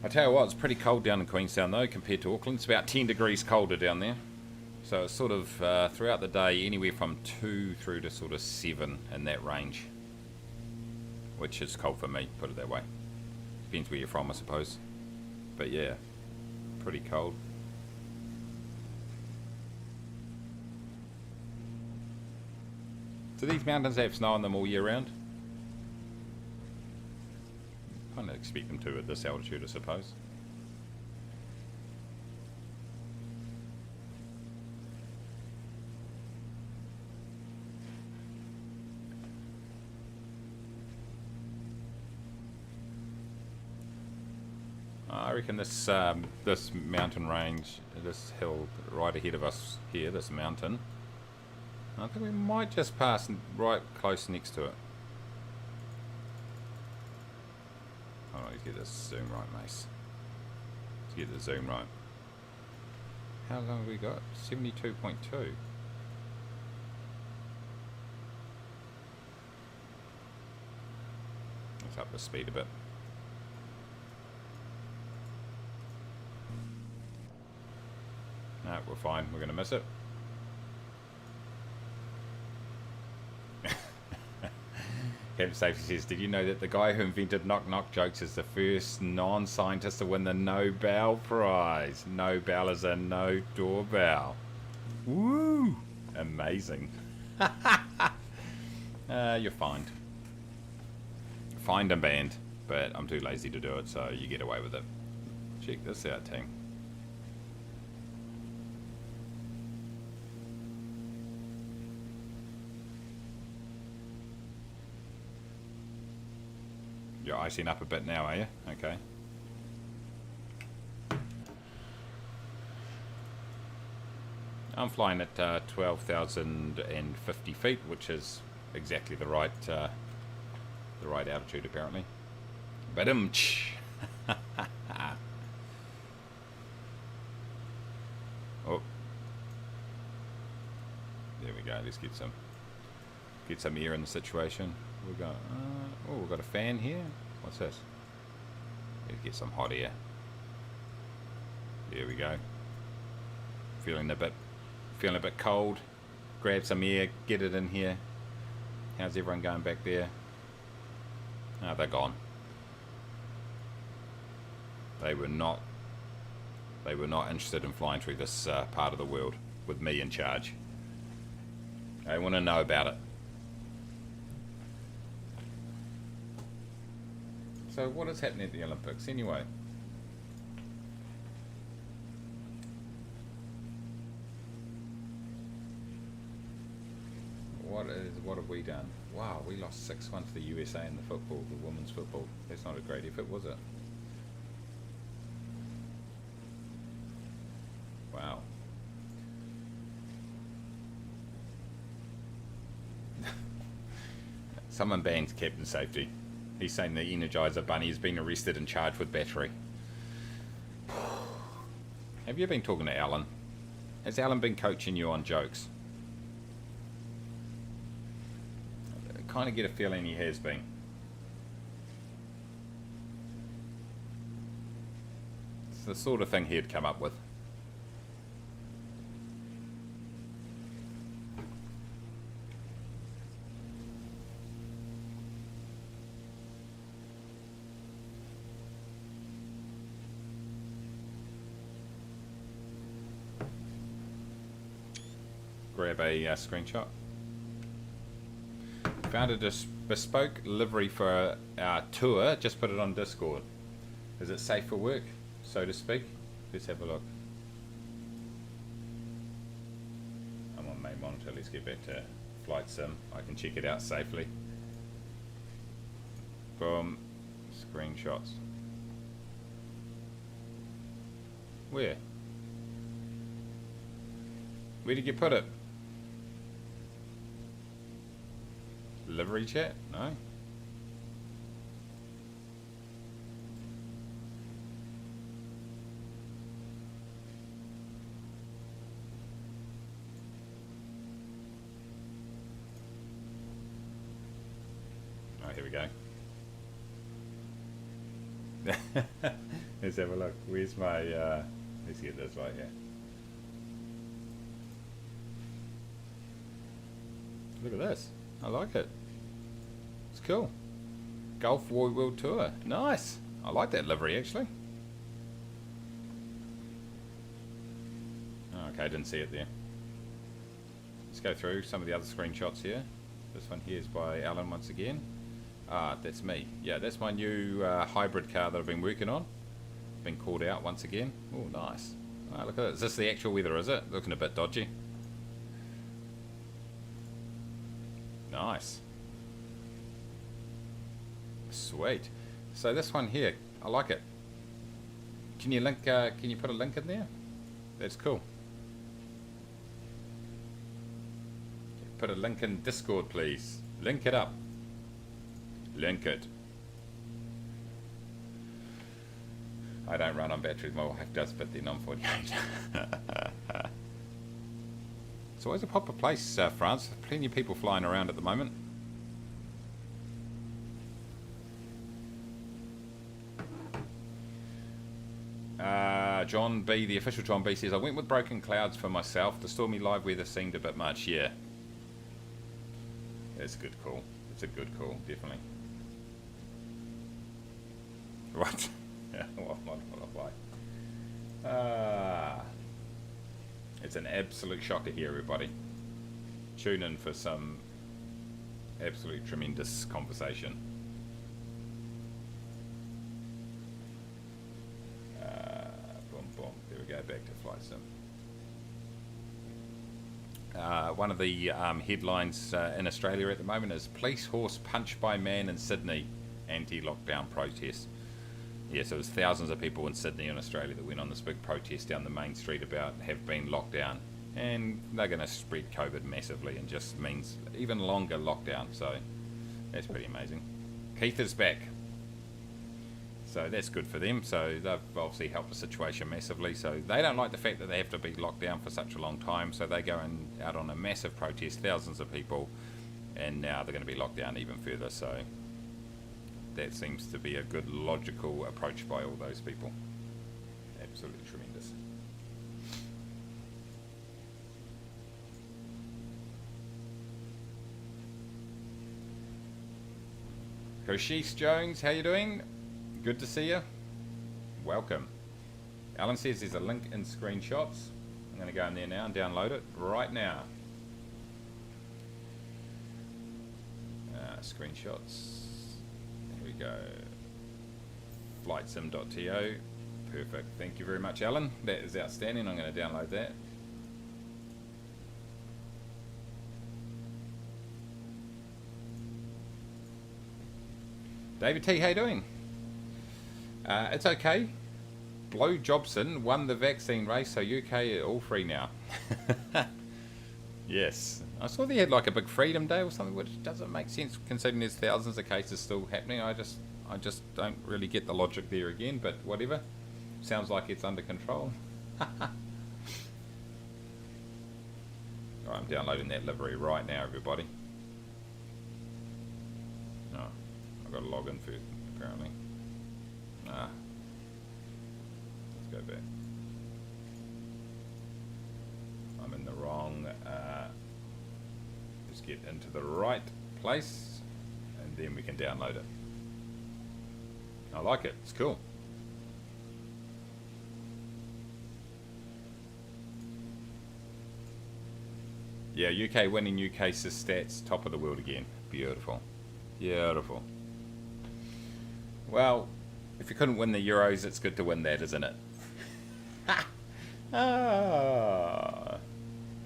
I tell you what, it's pretty cold down in Queenstown though compared to Auckland. It's about 10 degrees colder down there. So it's sort of throughout the day anywhere from 2 through to sort of 7 in that range. Which is cold for me, put it that way. Depends where you're from, I suppose. But yeah, pretty cold. Do these mountains have snow on them all year round? Kind of expect them to at this altitude, I suppose. I reckon this this mountain range, this hill right ahead of us here, this mountain, I think we might just pass right close next to it. Oh, let's get this zoom right, Mace. Let's get the zoom right. How long have we got? 72.2. Let's up the speed a bit. No, we're fine. We're going to miss it. Captain Safety says, did you know that the guy who invented knock-knock jokes is the first non-scientist to win the Nobel Prize? Nobel is a no doorbell. Woo! Amazing. You're fined. Fined and banned, but I'm too lazy to do it, so you get away with it. Check this out, team. You're icing up a bit now, are you? Okay. I'm flying at 12,050 feet, which is exactly the right altitude, apparently. But oh, there we go. Let's get some air in the situation. We've got oh, we've got a fan here. What's this? Let's get some hot air. There we go. Feeling a bit cold. Grab some air, get it in here. How's everyone going back there? Oh, they're gone. They were not interested in flying through this part of the world with me in charge. They want to know about it. So what is happening at the Olympics anyway? What have we done? Wow, we lost 6-1 to the USA in the football, the women's football. That's not a great effort, was it? Wow. Someone banned Captain Safety. He's saying the Energizer Bunny has been arrested and charged with battery. Have you been talking to Alan? Has Alan been coaching you on jokes? I kind of get a feeling he has been. It's the sort of thing he'd come up with. Grab a screenshot. Found a bespoke livery for our tour. Just put it on Discord. Is it safe for work, so to speak? Let's have a look. I'm on main monitor. Let's get back to flight sim. I can check it out safely. Boom. Screenshots. Where? Where did you put it? Livery chat? No. Oh, here we go. Let's have a look. Where's my, let's get this right here. Look at this. I like it. It's cool. Golf World Tour. Nice. I like that livery actually. Oh, okay, I didn't see it there. Let's go through some of the other screenshots here. This one here is by Alan once again. Ah, that's me. Yeah, that's my new hybrid car that I've been working on. Been called out once again. Oh, nice. Oh, look at it. Is this the actual weather, is it? Looking a bit dodgy. Nice. Sweet. So this one here, I like it. Can you link? Can you put a link in there? That's cool. Put a link in Discord, please. Link it up. Link it. I don't run on batteries. My wife does, but then I'm 48. It's always a proper place, France. Plenty of people flying around at the moment. John B, the official John B says, I went with broken clouds for myself. The stormy live weather seemed a bit much. Yeah. That's a good call. It's a good call, definitely. What? Yeah, it's an absolute shocker here, everybody. Tune in for some absolute tremendous conversation. Boom, boom. There we go, back to Flight Sim. One of the headlines in Australia at the moment is Police Horse Punched by Man in Sydney, anti-lockdown protest. Yes, it was thousands of people in Sydney in Australia that went on this big protest down the main street about have been locked down. And they're going to spread COVID massively and just means even longer lockdown. So that's pretty amazing. Keith is back. So that's good for them. So they've obviously helped the situation massively. So they don't like the fact that they have to be locked down for such a long time. So they go out on a massive protest, thousands of people. And now they're going to be locked down even further. So that seems to be a good logical approach by all those people. Absolutely tremendous. Koshish Jones, how you doing? Good to see you. Welcome. Alan says there's a link in screenshots. I'm going to go in there now and download it right now. Screenshots. Here we go. Flightsim.to. Perfect. Thank you very much, Alan. That is outstanding. I'm going to download that. David T, how you doing? It's okay. Blow Jobson won the vaccine race, so UK are all free now. Yes. I saw they had like a big Freedom Day or something, which doesn't make sense considering there's thousands of cases still happening. I just don't really get the logic there again, but whatever. Sounds like it's under control. Alright, I'm downloading that livery right now, everybody. No, I've got to log in first, apparently. Let's go back. I'm in the wrong, just get into the right place and then we can download it. I like it, it's cool. Yeah, UK winning UK stats, top of the world again. Beautiful. Beautiful. Well, if you couldn't win the Euros, it's good to win that, isn't it?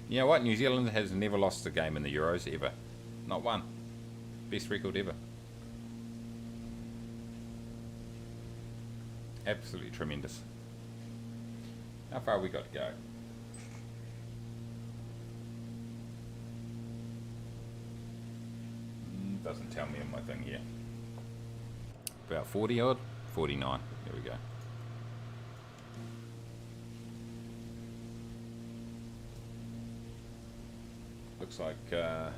You know what? New Zealand has never lost a game in the Euros, ever. Not one. Best record ever. Absolutely tremendous. How far have we got to go? Doesn't tell me in my thing here. About 40 odd? 49. There we go. Looks like, yeah.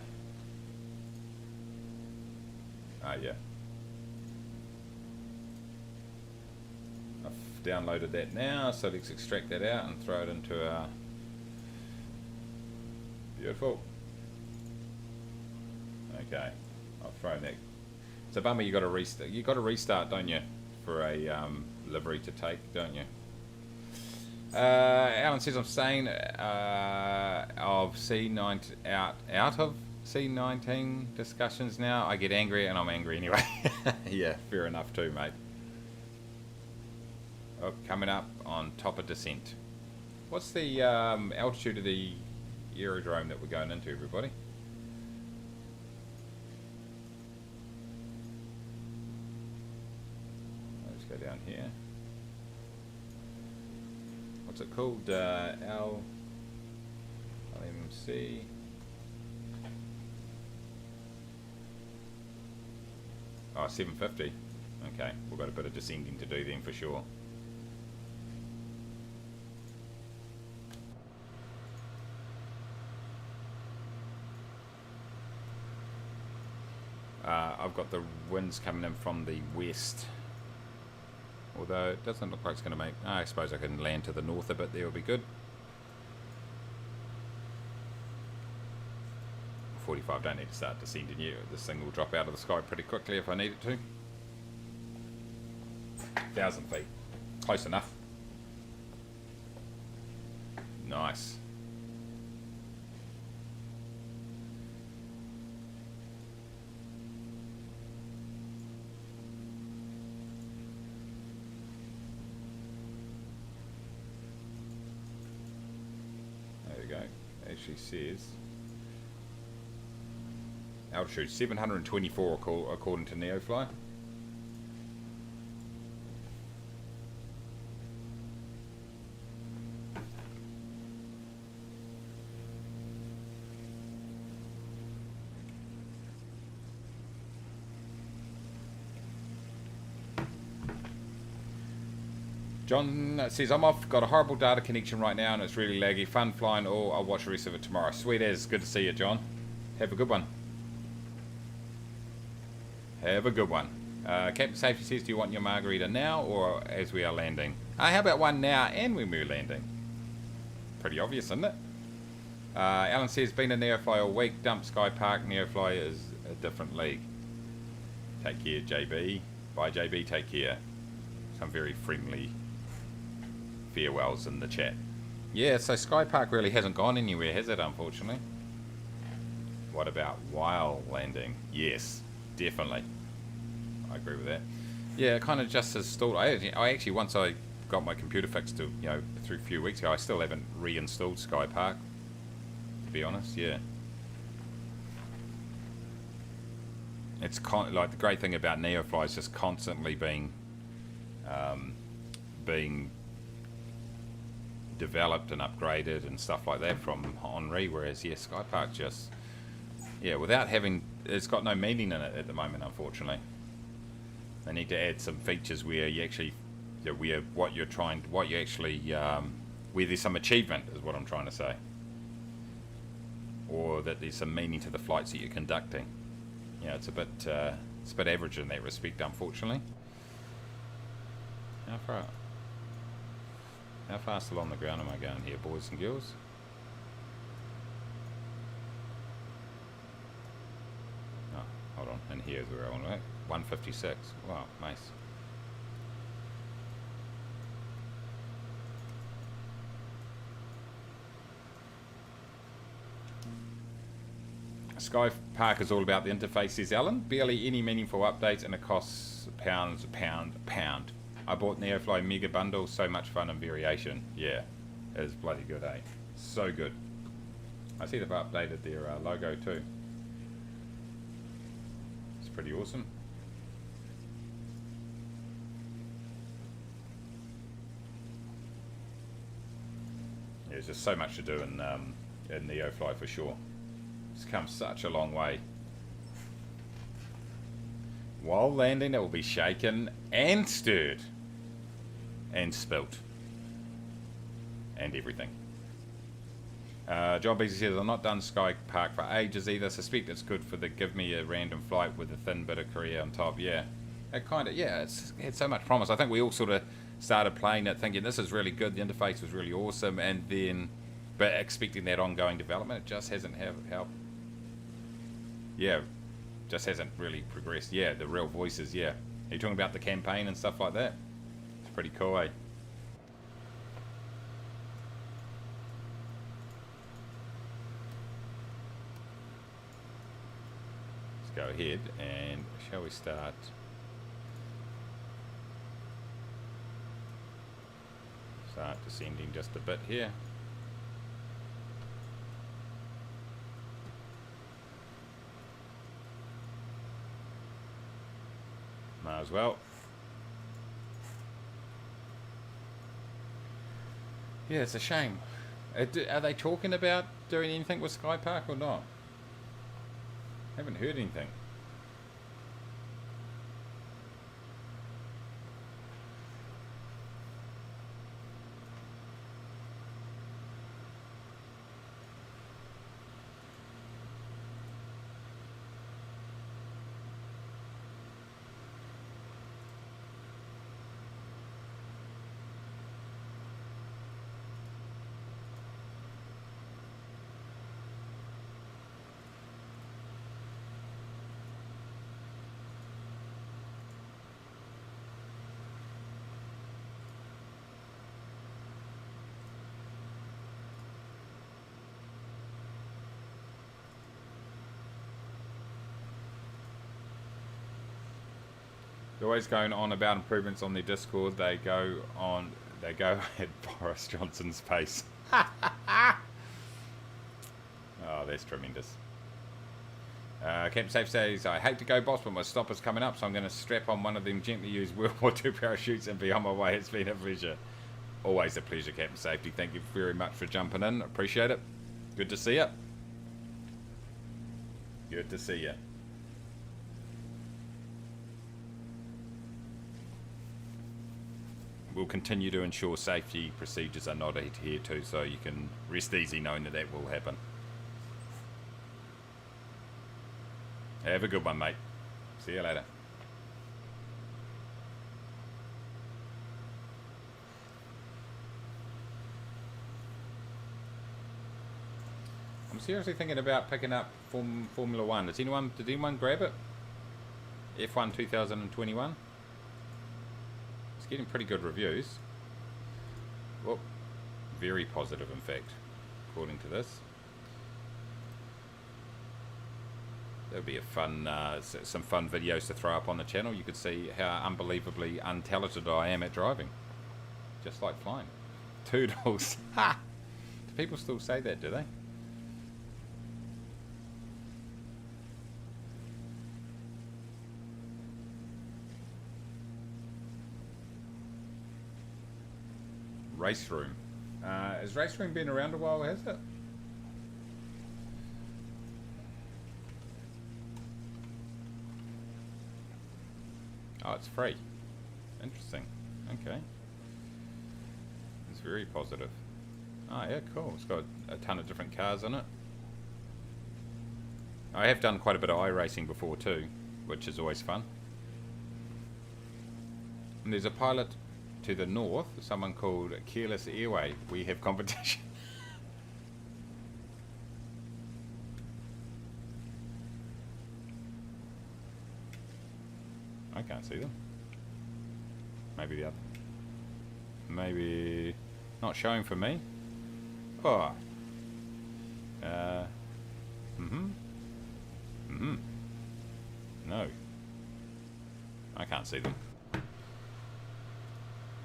I've downloaded that now, so let's extract that out and throw it into our... Beautiful. Okay, I've thrown that. It's a bummer you got to restart. You got to restart, don't you, for a livery to take, don't you? Alan says I'm staying of C9 out of C19 discussions now. I get angry and I'm angry anyway. Yeah, fair enough too, mate. Oh, coming up on top of descent. What's the altitude of the aerodrome that we're going into, everybody? Let's go down here. What's it called? LMC. Oh, 750. Okay, we've got a bit of descending to do then for sure. I've got the winds coming in from the west. Although it doesn't look like it's going to make... I suppose I can land to the north a bit, there will be good. 45, don't need to start descending yet. This thing will drop out of the sky pretty quickly if I need it to. 1,000 feet. Close enough. Nice. Actually says altitude 724 according to Neofly. John says, I'm off, got a horrible data connection right now and it's really laggy. Fun flying all, I'll watch the rest of it tomorrow. Sweet as, good to see you, John. Have a good one. Have a good one. Captain Safety says, do you want your margarita now or as we are landing? How about one now and when we're landing? Pretty obvious, isn't it? Alan says, been a Neofly all week, dump Sky Park, Neofly is a different league. Take care, JB. Bye, JB, take care. Some very friendly farewells in the chat. Yeah, so Sky Park really hasn't gone anywhere, has it, unfortunately? What about while landing? Yes, definitely. I agree with that. Yeah, it kind of just has stalled. I actually, once I got my computer fixed to, through a few weeks ago, I still haven't reinstalled Sky Park, to be honest, yeah. It's like the great thing about Neofly is just constantly being developed and upgraded and stuff like that from Henri, whereas yeah, Sky Park just without having, it's got no meaning in it at the moment, unfortunately. They need to add some features where you actually, where there's some achievement is what I'm trying to say, or that there's some meaning to the flights that you're conducting. It's a bit average in that respect, unfortunately. How fast along the ground am I going here, boys and girls? Oh, hold on. And here's where I want to go. 156. Wow, nice. Sky Park is all about the interface, says Alan. Barely any meaningful updates and it costs pound. I bought Neofly Mega Bundle, so much fun and variation. Yeah, it is bloody good, eh? So good. I see they've updated their logo too. It's pretty awesome. Yeah, there's just so much to do in Neofly for sure. It's come such a long way. While landing, it will be shaken and stirred. And spilt. And everything. John Beasley says, I'm not done Sky Park for ages either. Suspect it's good for the give me a random flight with a thin bit of Korea on top. Yeah. It kind of, yeah, it's had so much promise. I think we all sort of started playing it thinking this is really good, the interface was really awesome, and then, but expecting that ongoing development, it just hasn't helped. Yeah, just hasn't really progressed. Yeah, the real voices, yeah. Are you talking about the campaign and stuff like that? It's pretty cool, eh? Let's go ahead and shall we start? Start descending just a bit here. Might as well. Yeah, it's a shame. Are they talking about doing anything with Sky Park or not? Haven't heard anything. They're always going on about improvements on their Discord. They go at Boris Johnson's pace. Oh, that's tremendous. Captain Safe says, I hate to go, boss, but my stopper's coming up, so I'm going to strap on one of them gently used World War II parachutes and be on my way. It's been a pleasure. Always a pleasure, Captain Safety. Thank you very much for jumping in. Appreciate it. Good to see you. Good to see you. We'll continue to ensure safety procedures are not adhered to, so you can rest easy knowing that that will happen. Have a good one, mate. See you later. I'm seriously thinking about picking up Formula One. Did anyone grab it? F1 2021. It's getting pretty good reviews. Well, very positive, in fact, according to this. There'll be a fun, some fun videos to throw up on the channel. You could see how unbelievably untalented I am at driving. Just like flying. Toodles. Ha! Do people still say that, do they? Race Room. Has Race Room been around a while, has it? Oh, it's free. Interesting. Okay. It's very positive. Oh, yeah, cool. It's got a ton of different cars in it. I have done quite a bit of iRacing before too, which is always fun. And there's a pilot to the north, someone called Careless Airway. We have competition. I can't see them. Maybe the other. Maybe not showing for me. Oh. No. I can't see them.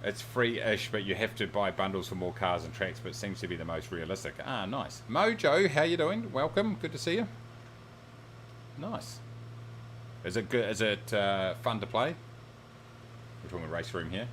It's free-ish, but you have to buy bundles for more cars and tracks, but it seems to be the most realistic. Ah, nice. Mojo, how you doing? Welcome. Good to see you. Nice. Is it good? Is it fun to play? We're talking Race Room here.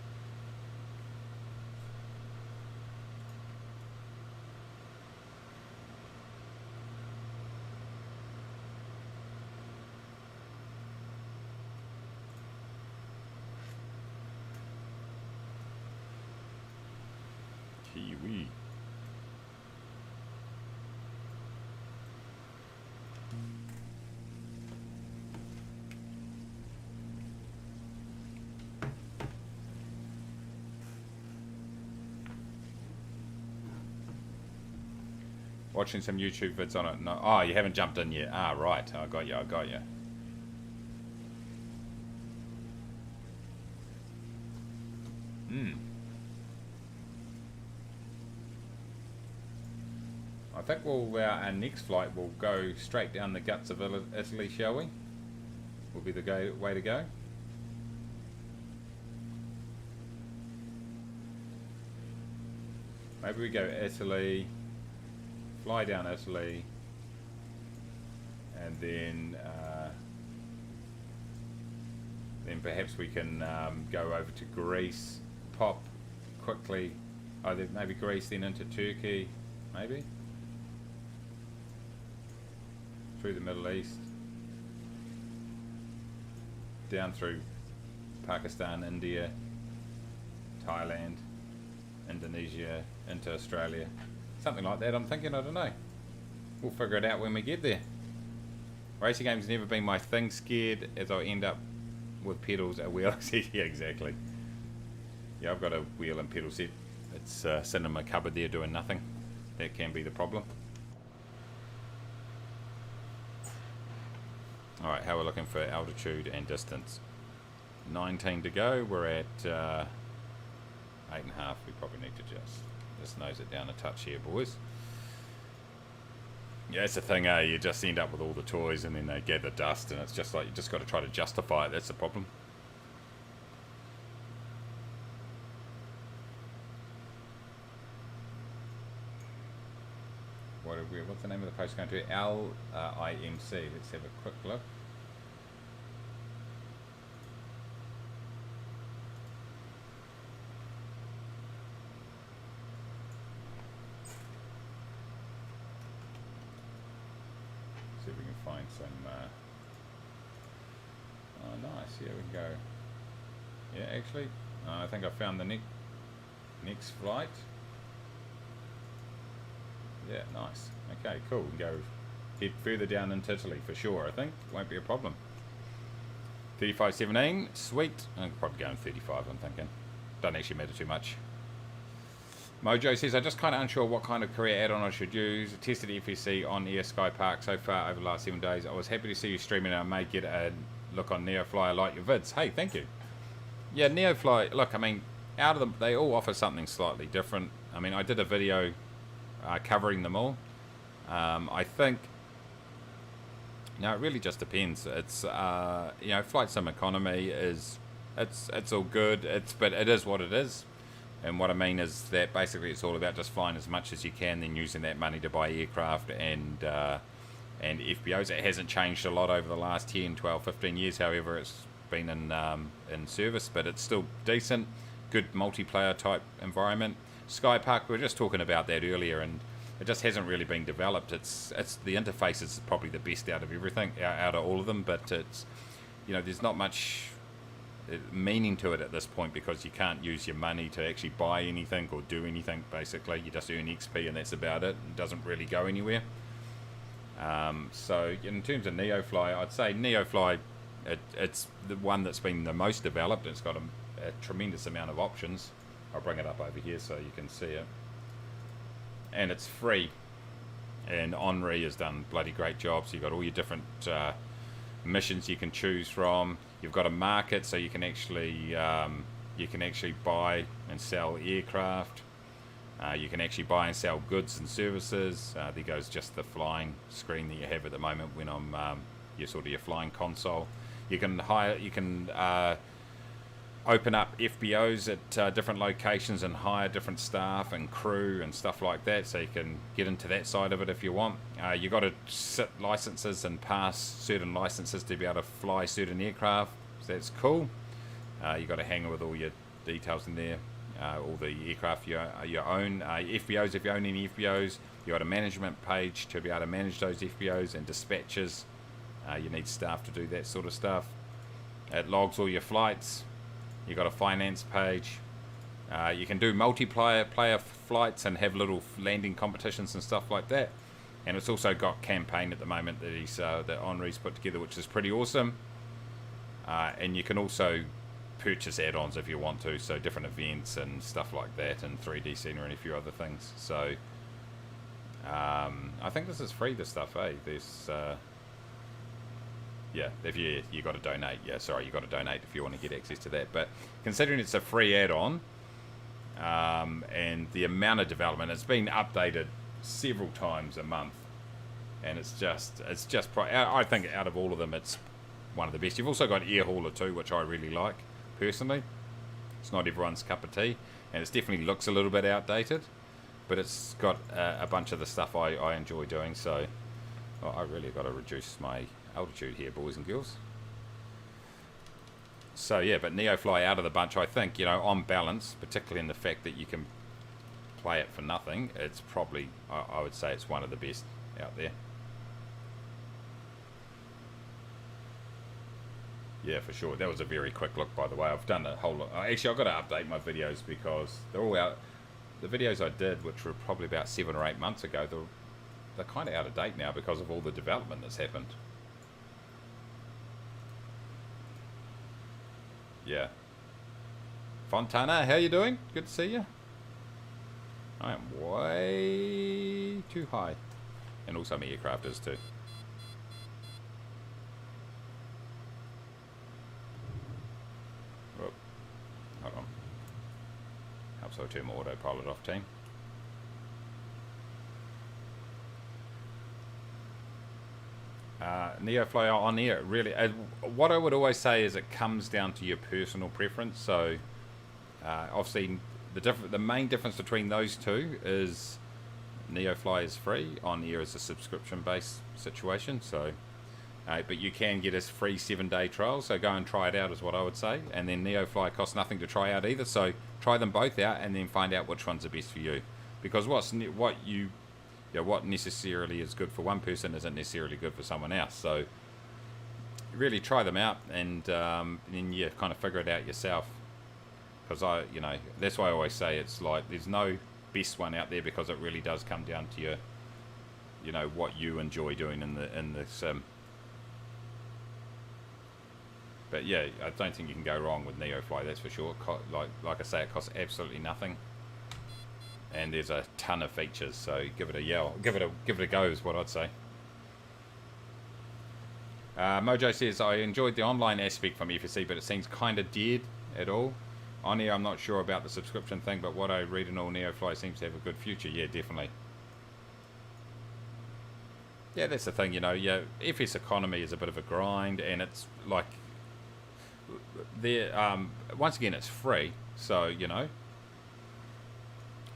Kiwi. Watching some YouTube vids on it. No, oh, you haven't jumped in yet. Ah, right. I got you. I got you. I think our next flight will go straight down the guts of Italy, shall we? Will be the way to go. Maybe we go Italy, fly down Italy, and then perhaps we can go over to Greece, pop quickly, either maybe Greece then into Turkey, maybe through the Middle East, down through Pakistan, India, Thailand, Indonesia, into Australia, something like that. I'm thinking, I don't know, we'll figure it out when we get there. Racing games never been my thing, scared as I end up with pedals and wheels. Yeah, exactly. Yeah, I've got a wheel and pedal set. It's sitting in my cupboard there doing nothing. That can be the problem. Alright, how we're looking for altitude and distance. 19 to go. We're at 8.5. We probably need to just nose it down a touch here, boys. Yeah, that's the thing, eh? You just end up with all the toys and then they gather dust, and it's just like you just got to try to justify it. That's the problem. What's the name of the post going to? LIMC. Let's have a quick look. See if we can find some. Oh, nice. Yeah, we can go. Yeah, actually, I think I found the next flight. Yeah, nice. Okay, cool. We can go head further down into Italy for sure, I think. Won't be a problem. 35.17, sweet. I could probably go in 35, I'm thinking. Doesn't actually matter too much. Mojo says, I'm just kind of unsure what kind of career add-on I should use. I tested FSC on Air Sky Park so far over the last 7 days. I was happy to see you streaming, and I may get a look on Neofly. I like your vids. Hey, thank you. Yeah, Neofly, look, I mean, out of them, they all offer something slightly different. I mean, I did a video covering them all. I think, no, it really just depends. It's you know, flight sim economy is it's all good. But it is what it is. And what I mean is that basically it's all about just flying as much as you can, then using that money to buy aircraft and FBOs. It hasn't changed a lot over the last 10, 12, 15 years. However, it's been in service, but it's still decent, good multiplayer type environment. Sky Park, we were just talking about that earlier, and it just hasn't really been developed. It's the interface is probably the best out of everything, out of all of them, but it's, you know, there's not much meaning to it at this point because you can't use your money to actually buy anything or do anything. Basically, you just earn XP and that's about it. It doesn't really go anywhere. So in terms of Neofly, I'd say Neofly, it's the one that's been the most developed. It's got a tremendous amount of options. I'll bring it up over here so you can see it. And it's free. And Henri has done bloody great jobs. You've got all your different missions you can choose from. You've got a market, so you can actually buy and sell aircraft. You can actually buy and sell goods and services. There goes just the flying screen that you have at the moment when I'm your flying console. You can hire. You can open up FBOs at different locations and hire different staff and crew and stuff like that, so you can get into that side of it if you want. You got to sit licenses and pass certain licenses to be able to fly certain aircraft, so that's cool. You got to hang with all your details in there, all the aircraft you own. FBOs, if you own any FBOs, you got a management page to be able to manage those FBOs and dispatches. You need staff to do that sort of stuff. It logs all your flights. You got a finance page. You can do player flights and have little landing competitions and stuff like that. And it's also got campaign at the moment that that Henri's put together, which is pretty awesome. And you can also purchase add-ons if you want to, so different events and stuff like that, and 3D scenery and a few other things. So I think this is free, this stuff, eh? There's, yeah, if you got to donate. Yeah, sorry, you got to donate if you want to get access to that. But considering it's a free add-on, and the amount of development, it's been updated several times a month, and it's just I think out of all of them, it's one of the best. You've also got Air Hauler too, which I really like personally. It's not everyone's cup of tea, and it definitely looks a little bit outdated, but it's got a bunch of the stuff I enjoy doing. So I really got to reduce my altitude here, boys and girls. So yeah, but Neofly out of the bunch, I think, you know, on balance, particularly in the fact that you can play it for nothing, it's probably, I would say it's one of the best out there. Yeah, for sure. That was a very quick look, by the way. I've done a whole lot. Actually, I've got to update my videos because they're all out. The videos I did, which were probably about 7 or 8 months ago, they're kind of out of date now because of all the development that's happened. Yeah. Fontana, how you doing? Good to see you. I am way too high. And also my aircraft is too. Whoop. Hold on. Helps I turn my autopilot off, team. Neofly on air, really. What I would always say is it comes down to your personal preference. So, obviously, the main difference between those two is Neofly is free, on air is a subscription-based situation. So, but you can get a free 7-day trial. So go and try it out, is what I would say. And then Neofly costs nothing to try out either. So try them both out and then find out which one's the best for you. Because what necessarily is good for one person isn't necessarily good for someone else. So really try them out, and then you kind of figure it out yourself. Because that's why I always say it's like there's no best one out there, because it really does come down to your, what you enjoy doing in the sim. But yeah, I don't think you can go wrong with Neofly, that's for sure. Like I say, it costs absolutely nothing. And there's a ton of features, so give it a yell. Give it a go is what I'd say. Mojo says, I enjoyed the online aspect from FSC, but it seems kind of dead at all. On here, I'm not sure about the subscription thing, but what I read in all, Neofly seems to have a good future. Yeah, definitely. Yeah, that's the thing, yeah, FS economy is a bit of a grind, and it's like, once again, it's free, so,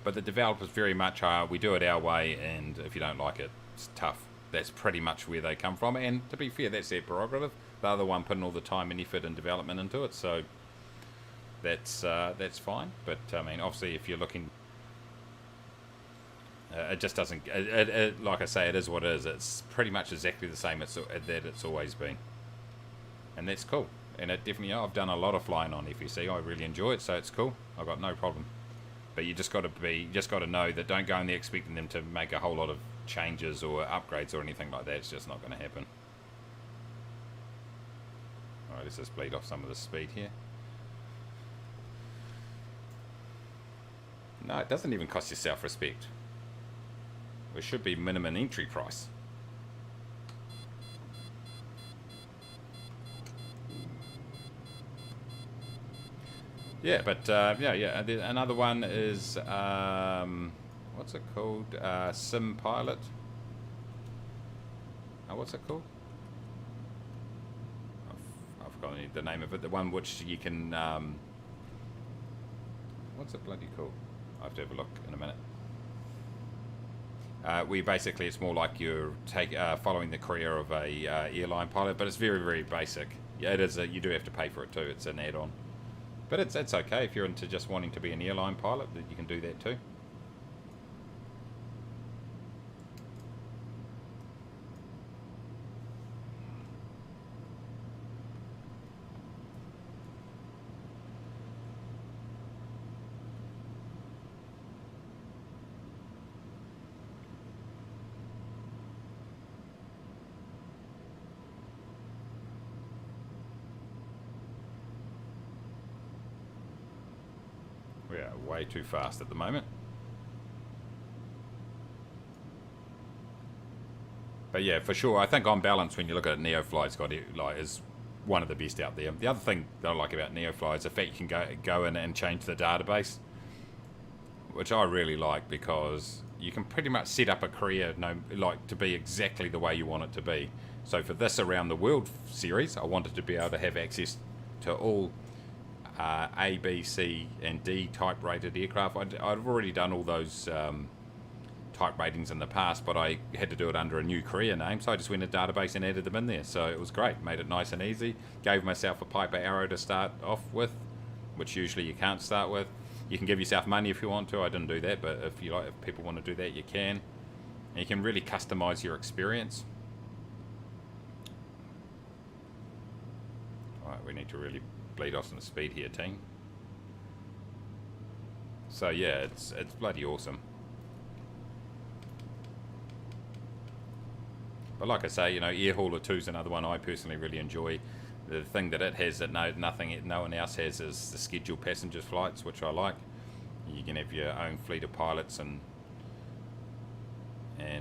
but the developers very much are, we do it our way, and if you don't like it, it's tough. That's pretty much where they come from, and to be fair, that's their prerogative. They're the one putting all the time and effort and development into it, so that's fine. But I mean, obviously, if you're looking, it just doesn't. Like I say, it is what it is. It's pretty much exactly the same that it's always been, and that's cool. And it definitely, I've done a lot of flying on FSC. I really enjoy it, so it's cool. I've got no problem. But you just got to know that don't go in there expecting them to make a whole lot of changes or upgrades or anything like that. It's just not going to happen. All right, let's just bleed off some of the speed here. No, it doesn't even cost you self-respect. It should be minimum entry price. Yeah, but yeah. Another one is what's it called? Sim Pilot. What's it called? I've forgotten the name of it. The one which you can. What's it bloody called? I have to have a look in a minute. We basically, it's more like you're following the career of a airline pilot, but it's very, very basic. Yeah, it is. You do have to pay for it too. It's an add-on. But it's okay if you're into just wanting to be an airline pilot, that you can do that too. We are way too fast at the moment. But yeah, for sure, I think on balance, when you look at it, Neofly's got it, like, is one of the best out there. The other thing that I like about Neofly is the fact you can go in and change the database, which I really like, because you can pretty much set up a career to be exactly the way you want it to be. So for this Around the World series, I wanted to be able to have access to all A, B, C, and D type rated aircraft. I've already done all those type ratings in the past, but I had to do it under a new career name, so I just went to database and added them in there. So it was great, made it nice and easy. Gave myself a Piper Arrow to start off with, which usually you can't start with. You can give yourself money if you want to. I didn't do that, but if people want to do that, you can. And you can really customize your experience. Alright, we need to really bleed off some speed here, team. So yeah, it's bloody awesome. But like I say, you know, Air Hauler 2 is another one I personally really enjoy. The thing that it has that no one else has is the scheduled passenger flights, which I like. You can have your own fleet of pilots and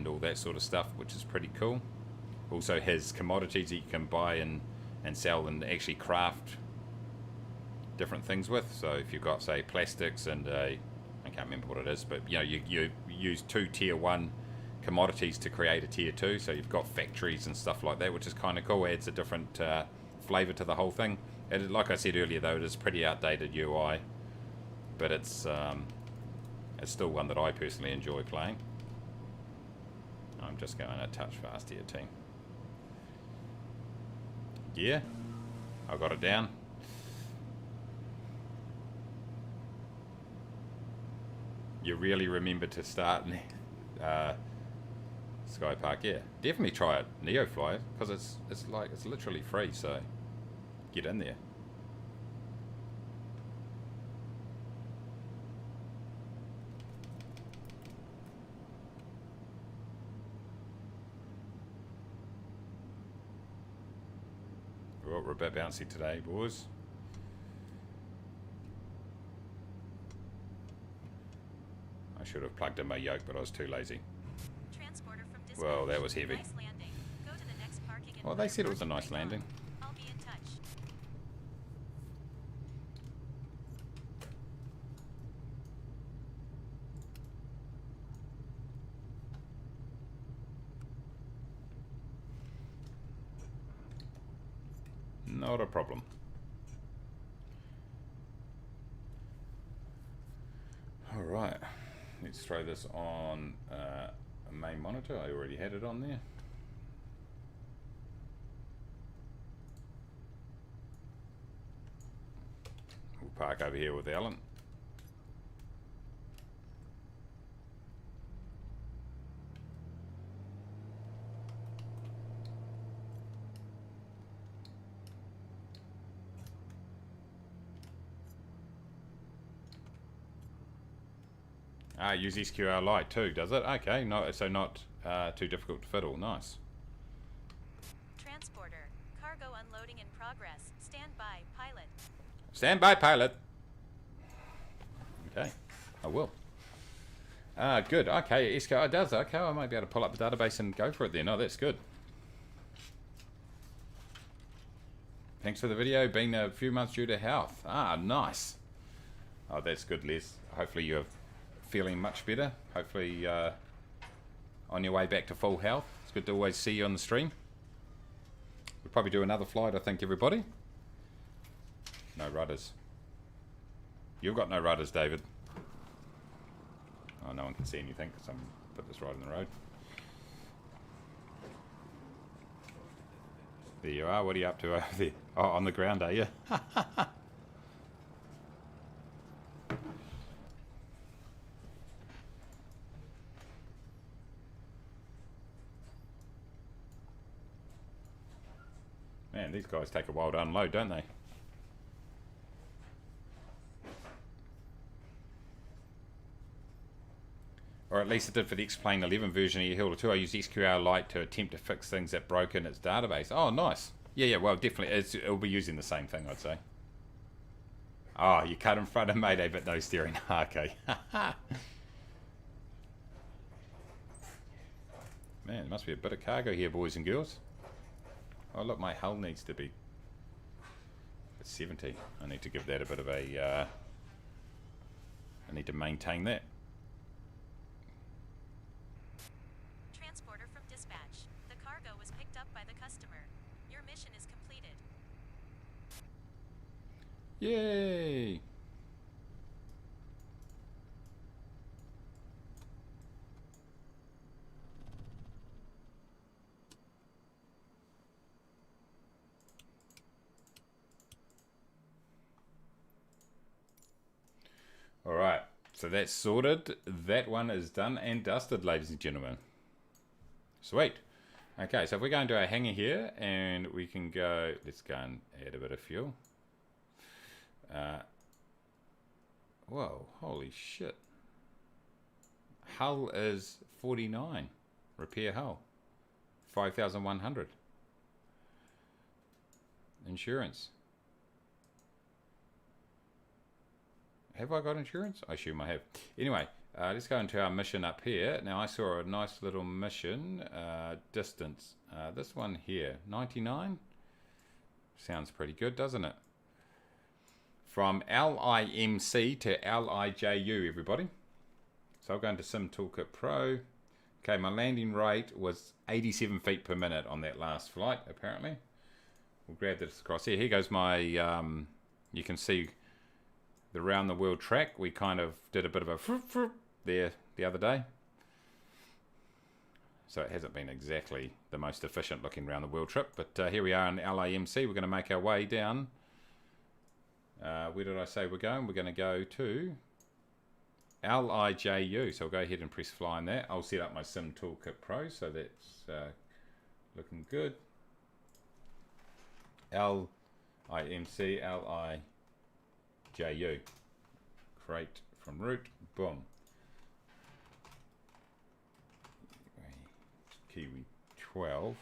all that sort of stuff, which is pretty cool. Also has commodities that you can buy and sell and actually craft different things with. So if you've got, say, plastics and I can't remember what it is, but you know, you use 2 tier 1 commodities to create a tier 2, so you've got factories and stuff like that, which is kind of cool. Adds a different flavor to the whole thing. And like I said earlier, though, it is pretty outdated UI, but it's still one that I personally enjoy playing. I'm just going a touch fast here, team. Yeah, I got it down. You really remember to start Sky Park, yeah. Definitely try it, Neofly, because it's literally free, so get in there. Well, we're a bit bouncy today, boys. I should have plugged in my yoke, but I was too lazy. Well, that was heavy. Nice landing. Go to the next parking and Well, they said it was a nice landing. I'll be in touch. Not a problem. Alright, let's throw this on a main monitor. I already had it on there. We'll park over here with Alan. Use SQL Lite too, does it? Okay, no, so not too difficult to fiddle. Nice. Transporter. Cargo unloading in progress. Stand by, pilot. Stand by, pilot. Okay, I will. Good. Okay, SQL does. Okay, I might be able to pull up the database and go for it then. Oh, that's good. Thanks for the video. Been a few months due to health. Nice. Oh, that's good, Les. Hopefully you're feeling much better. Hopefully on your way back to full health. It's good to always see you on the stream. We'll probably do another flight, I think, everybody. No rudders. You've got no rudders, David. Oh, no one can see anything because I'm put this right in the road. There you are. What are you up to over there? Oh, on the ground, are you? Man, these guys take a while to unload, don't they? Or at least it did for the X-Plane 11 version of Air 2. I used SQL Lite to attempt to fix things that broke in its database. Oh, nice. Yeah, well, definitely. It'll be using the same thing, I'd say. Oh, you cut in front of Mayday, but no steering. Okay. Man, there must be a bit of cargo here, boys and girls. Oh, look, my hull needs to be... It's 70. I need to give that a bit of a... I need to maintain that. Transporter from dispatch. The cargo was picked up by the customer. Your mission is completed. Yay! Alright, so that's sorted. That one is done and dusted, ladies and gentlemen. Sweet. Okay, so if we go into our hangar here, and we can go... Let's go and add a bit of fuel. Whoa, holy shit. Hull is 49. Repair hull. 5,100. Insurance. Have I got insurance? I assume I have. Anyway, let's go into our mission up here. Now, I saw a nice little mission. Distance. This one here. 99? Sounds pretty good, doesn't it? From LIMC to LIJU, everybody. So I'll go into Sim Toolkit Pro. Okay, my landing rate was 87 feet per minute on that last flight, apparently. We'll grab this across here. Here goes my... you can see... the round the world track. We kind of did a bit of a there the other day. So it hasn't been exactly the most efficient looking round the world trip, but here we are in LAMC. We're going to make our way down. Where did I say we're going? We're going to go to LIJU. So I'll go ahead and press fly on that. I'll set up my Sim Toolkit Pro, so that's looking good. LIMC, LIJU. Create from root. Boom. Kiwi 12012.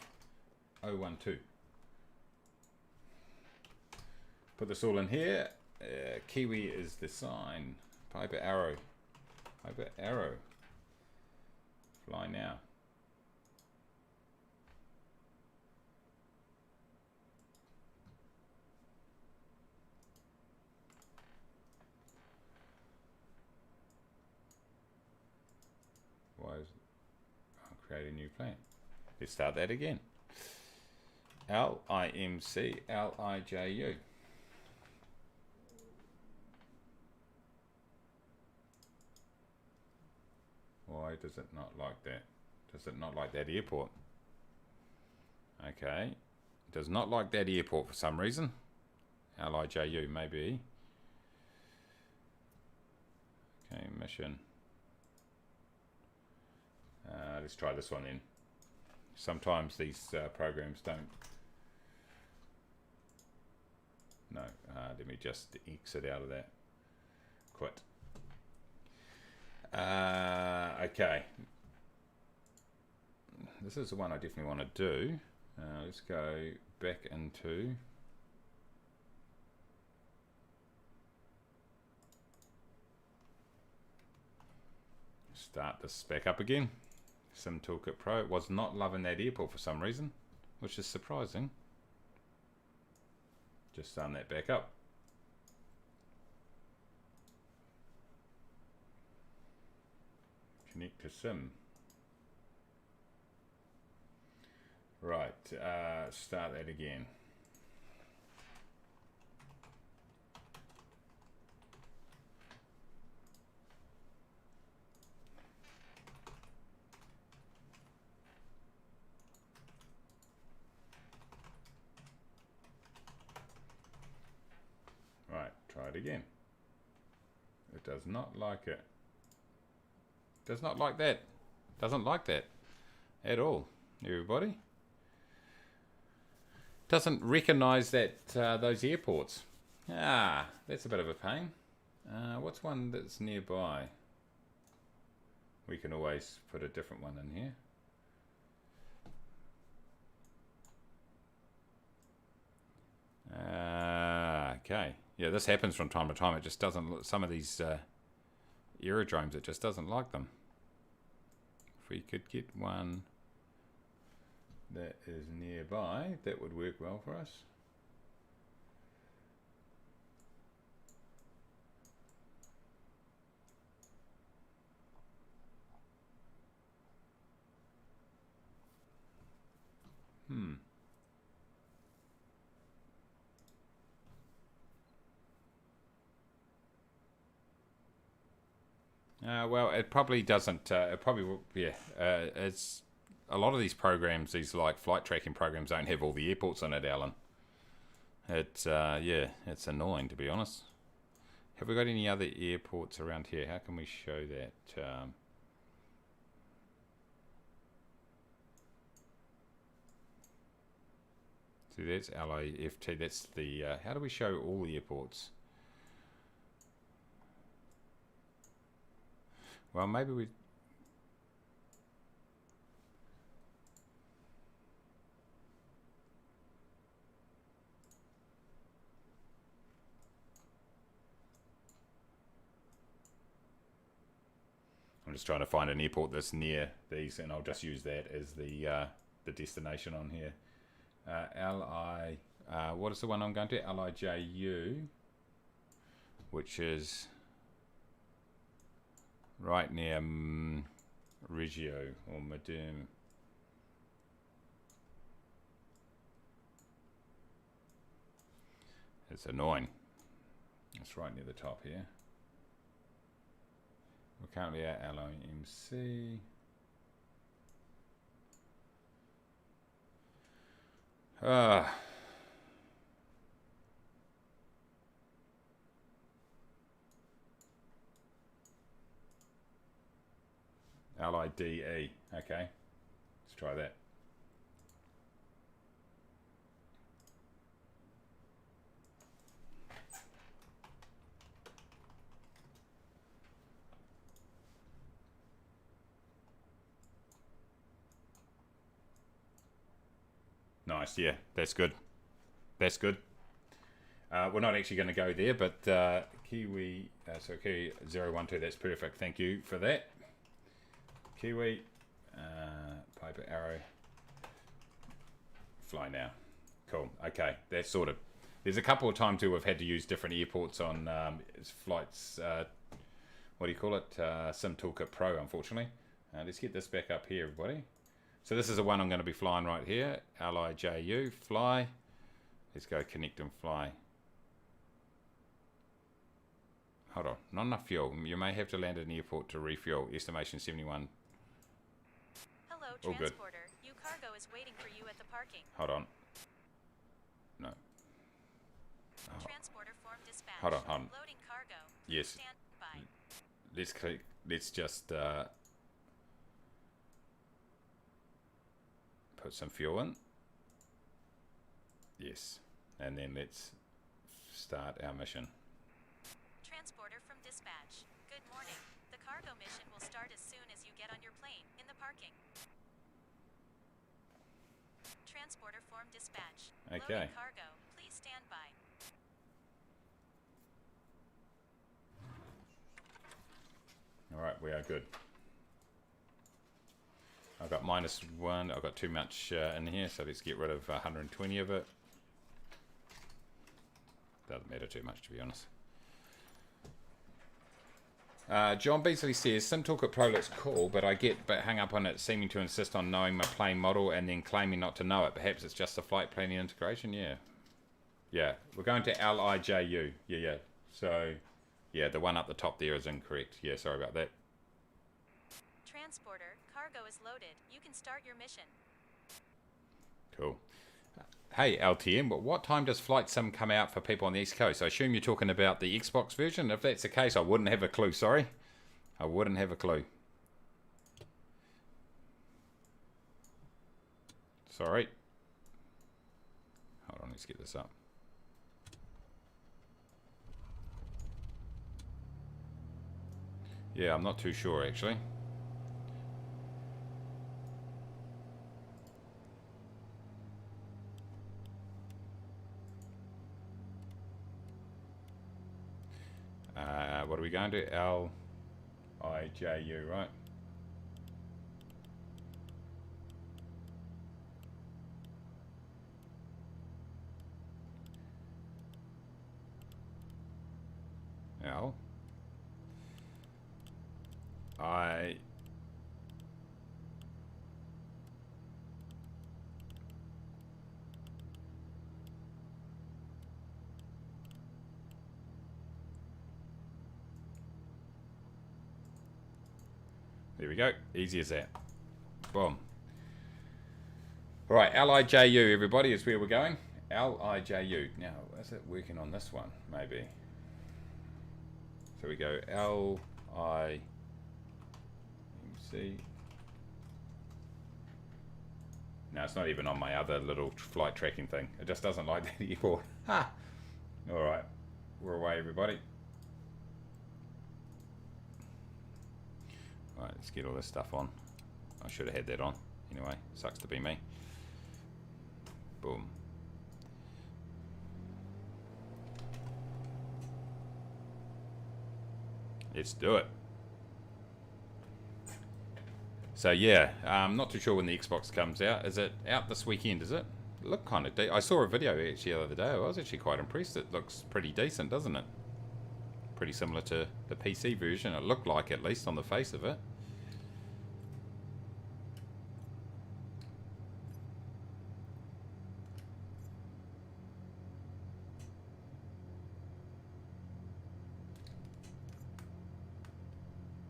Put this all in here. Kiwi is the sign. Piper arrow. Piper arrow. Fly now. Why is it? I'll create a new plan. Let's start that again. LIMC LIJU. Why does it not like that? Does it not like that airport? Okay. It does not like that airport for some reason. LIJU, maybe. Okay, mission. Let's try this one in. Sometimes these programs don't. No, let me just exit out of that. Quit. Okay. This is the one I definitely want to do. Let's go back into. Start this back up again. Sim Toolkit Pro. It was not loving that airport for some reason, which is surprising. Just starting that back up. Connect to Sim. Right, start that again. Right, try it again. It does not like it. Does not like that. Doesn't like that at all, everybody. Doesn't recognize that those airports. Ah, that's a bit of a pain. What's one that's nearby? We can always put a different one in here. Okay. Yeah, this happens from time to time. It just doesn't. Some of these aerodromes, it just doesn't like them. If we could get one that is nearby that would work well for us. Well, it probably doesn't. It probably will, yeah. It's a lot of these programs, these like flight tracking programs, don't have all the airports in it, Alan. It's yeah, it's annoying to be honest. Have we got any other airports around here? How can we show that? See, that's LAFT. That's the. How do we show all the airports? Well, maybe we. I'm just trying to find an airport that's near these, and I'll just use that as the destination on here. LI. What is the one I'm going to? LIJU, which is right near Reggio or Madum. It's annoying. It's right near the top here. We're currently at LIMC. LIDE. Okay, let's try that. Nice, yeah, that's good. That's good. We're not actually going to go there, but Kiwi, so Kiwi 012, that's perfect. Thank you for that. Kiwi, Piper Arrow, fly now. Cool, okay, that's sorted. There's a couple of times where we've had to use different airports on flights, what do you call it, Sim Toolkit Pro, unfortunately. Let's get this back up here, everybody. So this is the one I'm going to be flying right here. LIJU, fly. Let's go connect and fly. Hold on, not enough fuel. You may have to land at an airport to refuel. Estimation 71. Hello, All good. transporter. Your cargo is waiting for you at the parking. Hold on. No. Transporter form dispatch. Hold on. Loading cargo. Yes. Stand by. Let's click. Let's just put some fuel in. Yes. And then let's start our mission. Transporter from dispatch. Good morning. The cargo mission will start as soon as you get on your plane in the parking. Transporter form dispatch. Okay. Loading cargo. Please stand by. All right, we are good. I've got -1. I've got too much in here, so let's get rid of 120 of it. Doesn't matter too much, to be honest. John Beasley says, Sim Toolkit Pro looks cool, but I get hung up on it seeming to insist on knowing my plane model and then claiming not to know it. Perhaps it's just a flight planning integration. Yeah. Yeah, we're going to LIJU. Yeah. So, yeah, the one up the top there is incorrect. Yeah, sorry about that. Transporter, cargo is loaded. You can start your mission. Cool. Hey, LTM, but what time does Flight Sim come out for people on the East Coast? I assume you're talking about the Xbox version. If that's the case, I wouldn't have a clue, sorry. I wouldn't have a clue. Sorry. Hold on, let's get this up. Yeah, I'm not too sure, actually. What are we going to? LIJU, right? L I There we go. Easy as that. Boom. Right, LIJU, everybody, is where we're going. LIJU. Now, is it working on this one? Maybe. So we go LIMC. No, it's not even on my other little flight tracking thing. It just doesn't like that anymore. Ha! Alright. We're away, everybody. Right, let's get all this stuff on. I should have had that on. Anyway, sucks to be me. Boom. Let's do it. So yeah, I'm not too sure when the Xbox comes out. Is it out this weekend, is it? It looked kind of I saw a video actually the other day. I was actually quite impressed. It looks pretty decent, doesn't it? Pretty similar to the PC version. It looked like, at least on the face of it.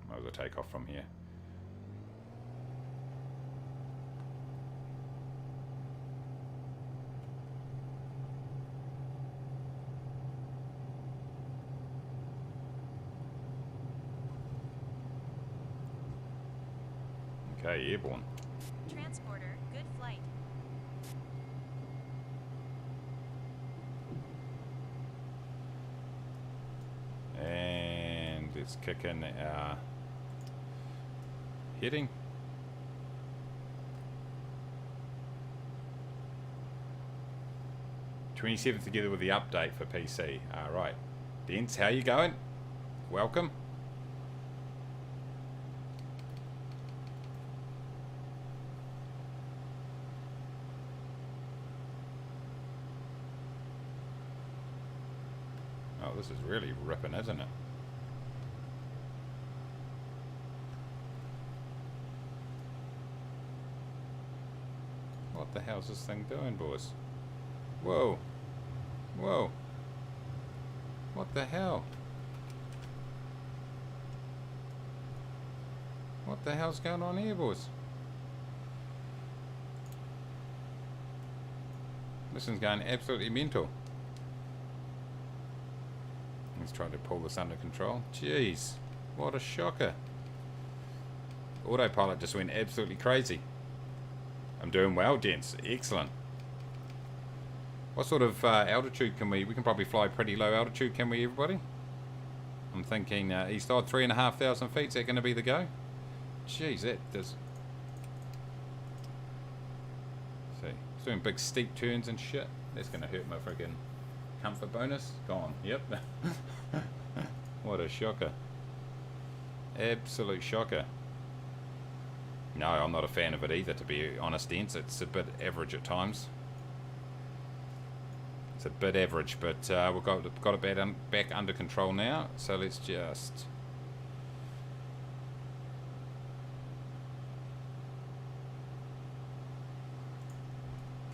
Might as well take off from here. Okay, airborne. Transporter, good flight. And let's kick in our heading. '27th together with the update for PC. Alright. Dents, how you going? Welcome. Oh, this is really ripping, isn't it? What the hell's this thing doing, boys? Whoa. Whoa. What the hell? What the hell's going on here, boys? This one's going absolutely mental. Let's try to pull this under control. Jeez, what a shocker. Autopilot just went absolutely crazy. I'm doing well, gents. Excellent. What sort of altitude can we can probably fly pretty low altitude, can we, everybody? I'm thinking east side, 3,500 feet. Is that going to be the go? Jeez, that does... See, it's doing big steep turns and shit. That's going to hurt my friggin' comfort bonus. Gone. Yep. What a shocker. Absolute shocker. No, I'm not a fan of it either, to be honest, Dents. It's a bit average at times. It's a bit average, but we've got it back under control now. So let's just...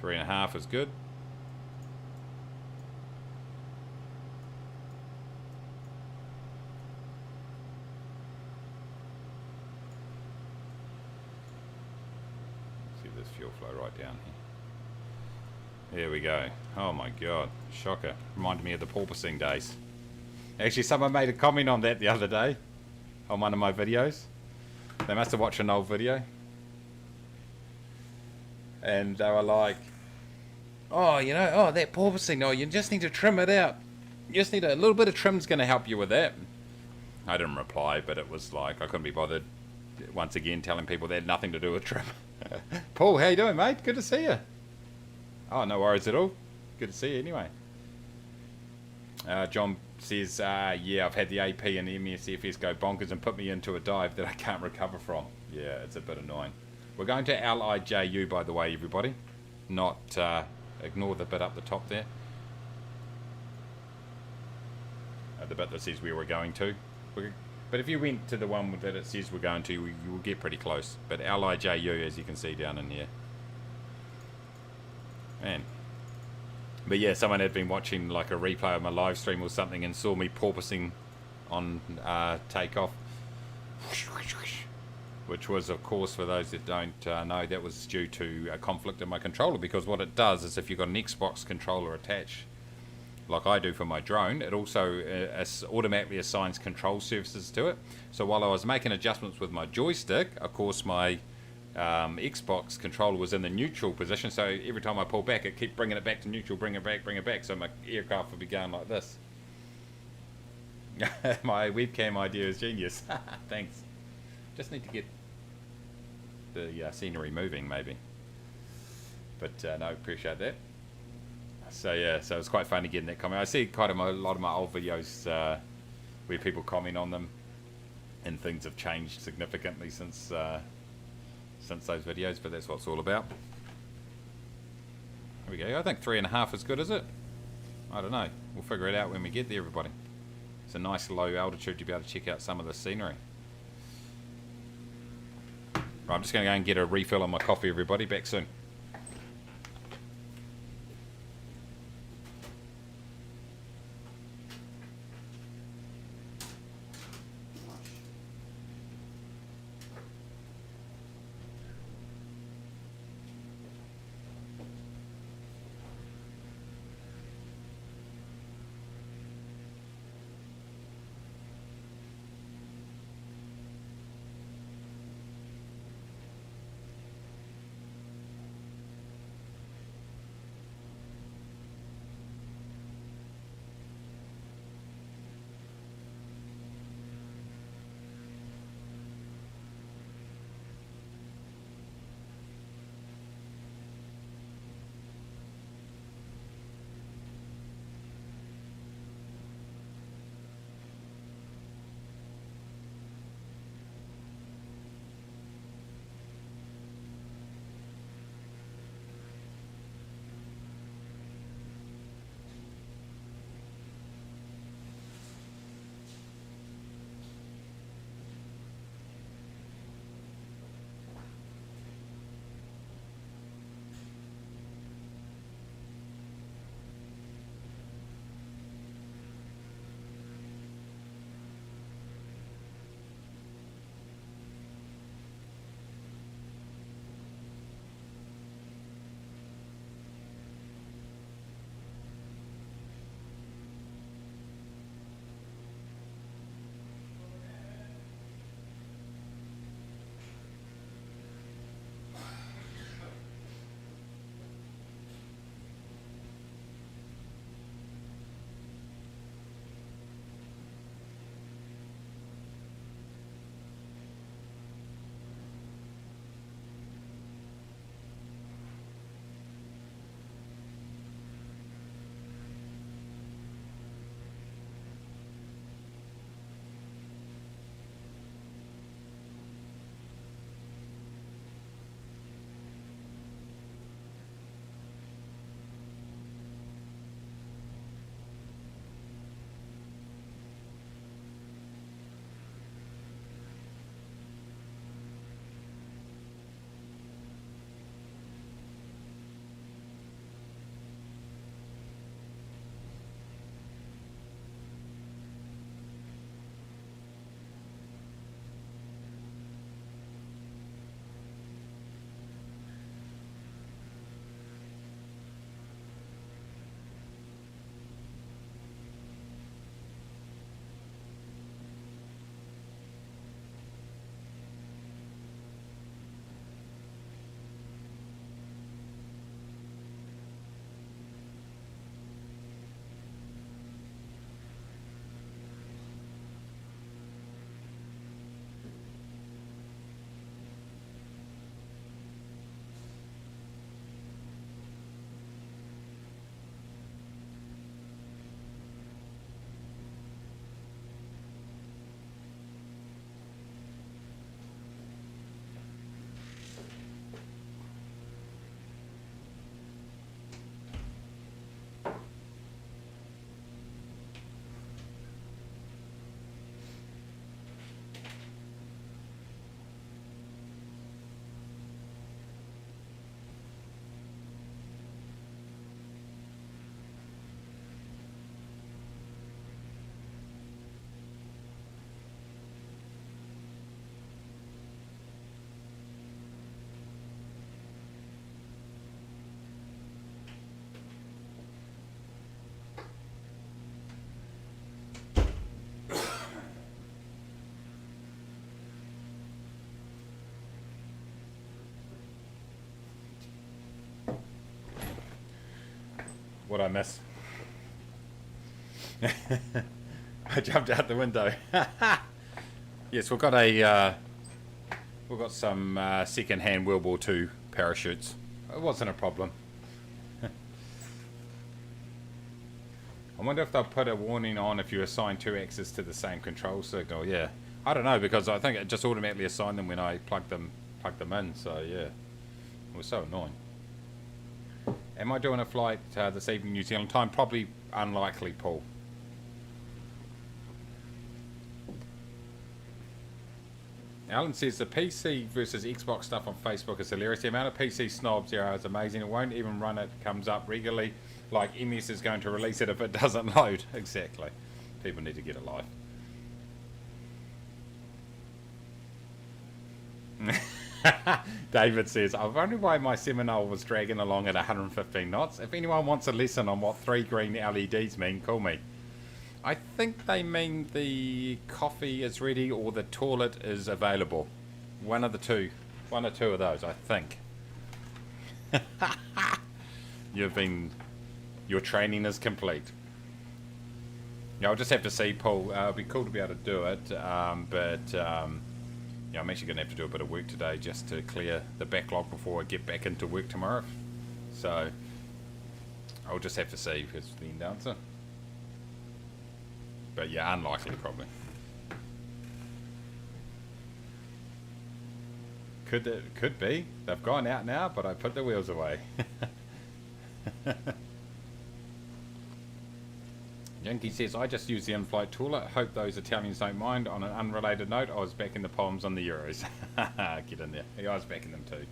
Three and a half is good. This fuel flow right down here. There we go. Oh my god, shocker. Reminded me of the porpoising days. Actually, someone made a comment on that the other day on one of my videos. They must have watched an old video, and they were like, oh, you know, oh, that porpoising, oh, you just need to trim it out. You just need a little bit of trim's going to help you with that. I didn't reply, but it was like I couldn't be bothered once again telling people they had nothing to do with trim. Paul, how you doing, mate? Good to see you. Oh, no worries at all. Good to see you anyway. John says, yeah, I've had the AP and the MSFS go bonkers and put me into a dive that I can't recover from. Yeah, it's a bit annoying. We're going to LIJU, by the way, everybody. Not, ignore the bit up the top there. A the bit that says where we're going to. But if you went to the one that it says we're going to, you will get pretty close. But LIJU, as you can see down in here. Man. But yeah, someone had been watching like a replay of my live stream or something and saw me porpoising on takeoff. Which was, of course, for those that don't know, that was due to a conflict in my controller. Because what it does is if you've got an Xbox controller attached, like I do for my drone, it also automatically assigns control surfaces to it. So while I was making adjustments with my joystick, of course my Xbox controller was in the neutral position, so every time I pull back it kept bringing it back to neutral, bring it back, so my aircraft would be going like this. My webcam idea is genius. Thanks. Just need to get the scenery moving maybe. But no, appreciate that. So yeah, so it's quite funny getting that comment. I see quite a lot of my old videos where people comment on them, and things have changed significantly since those videos. But that's what it's all about. There we go. I think 3.5 is good, is it? I don't know. We'll figure it out when we get there, everybody. It's a nice low altitude to be able to check out some of the scenery. Right, I'm just going to go and get a refill on my coffee, everybody. Back soon. What I miss? I jumped out the window. Yes, we've got some second-hand World War II parachutes. It wasn't a problem. I wonder if they'll put a warning on if you assign two axes to the same control signal. Yeah, I don't know, because I think it just automatically assigned them when I plugged them in. So yeah, it was so annoying. Am I doing a flight this evening New Zealand time? Probably unlikely, Paul. Alan says the PC versus Xbox stuff on Facebook is hilarious. The amount of PC snobs there is amazing. It won't even run it. Comes up regularly. Like MS is going to release it if it doesn't load. Exactly. People need to get a life. David says, I wonder why my Seminole was dragging along at 115 knots. If anyone wants a lesson on what 3 green LEDs mean, call me. I think they mean the coffee is ready or the toilet is available. One of the two. One or two of those, I think. Your training is complete. Yeah, I'll just have to see, Paul. It'll be cool to be able to do it, but yeah, I'm actually going to have to do a bit of work today just to clear the backlog before I get back into work tomorrow. So I'll just have to see if it's the end answer. But yeah, unlikely probably. Could be. They've gone out now, but I put the wheels away. Yankee says, I just use the in-flight toilet. Hope those Italians don't mind. On an unrelated note, I was back in the poems on the Euros. Get in there. Yeah, I was back in them too.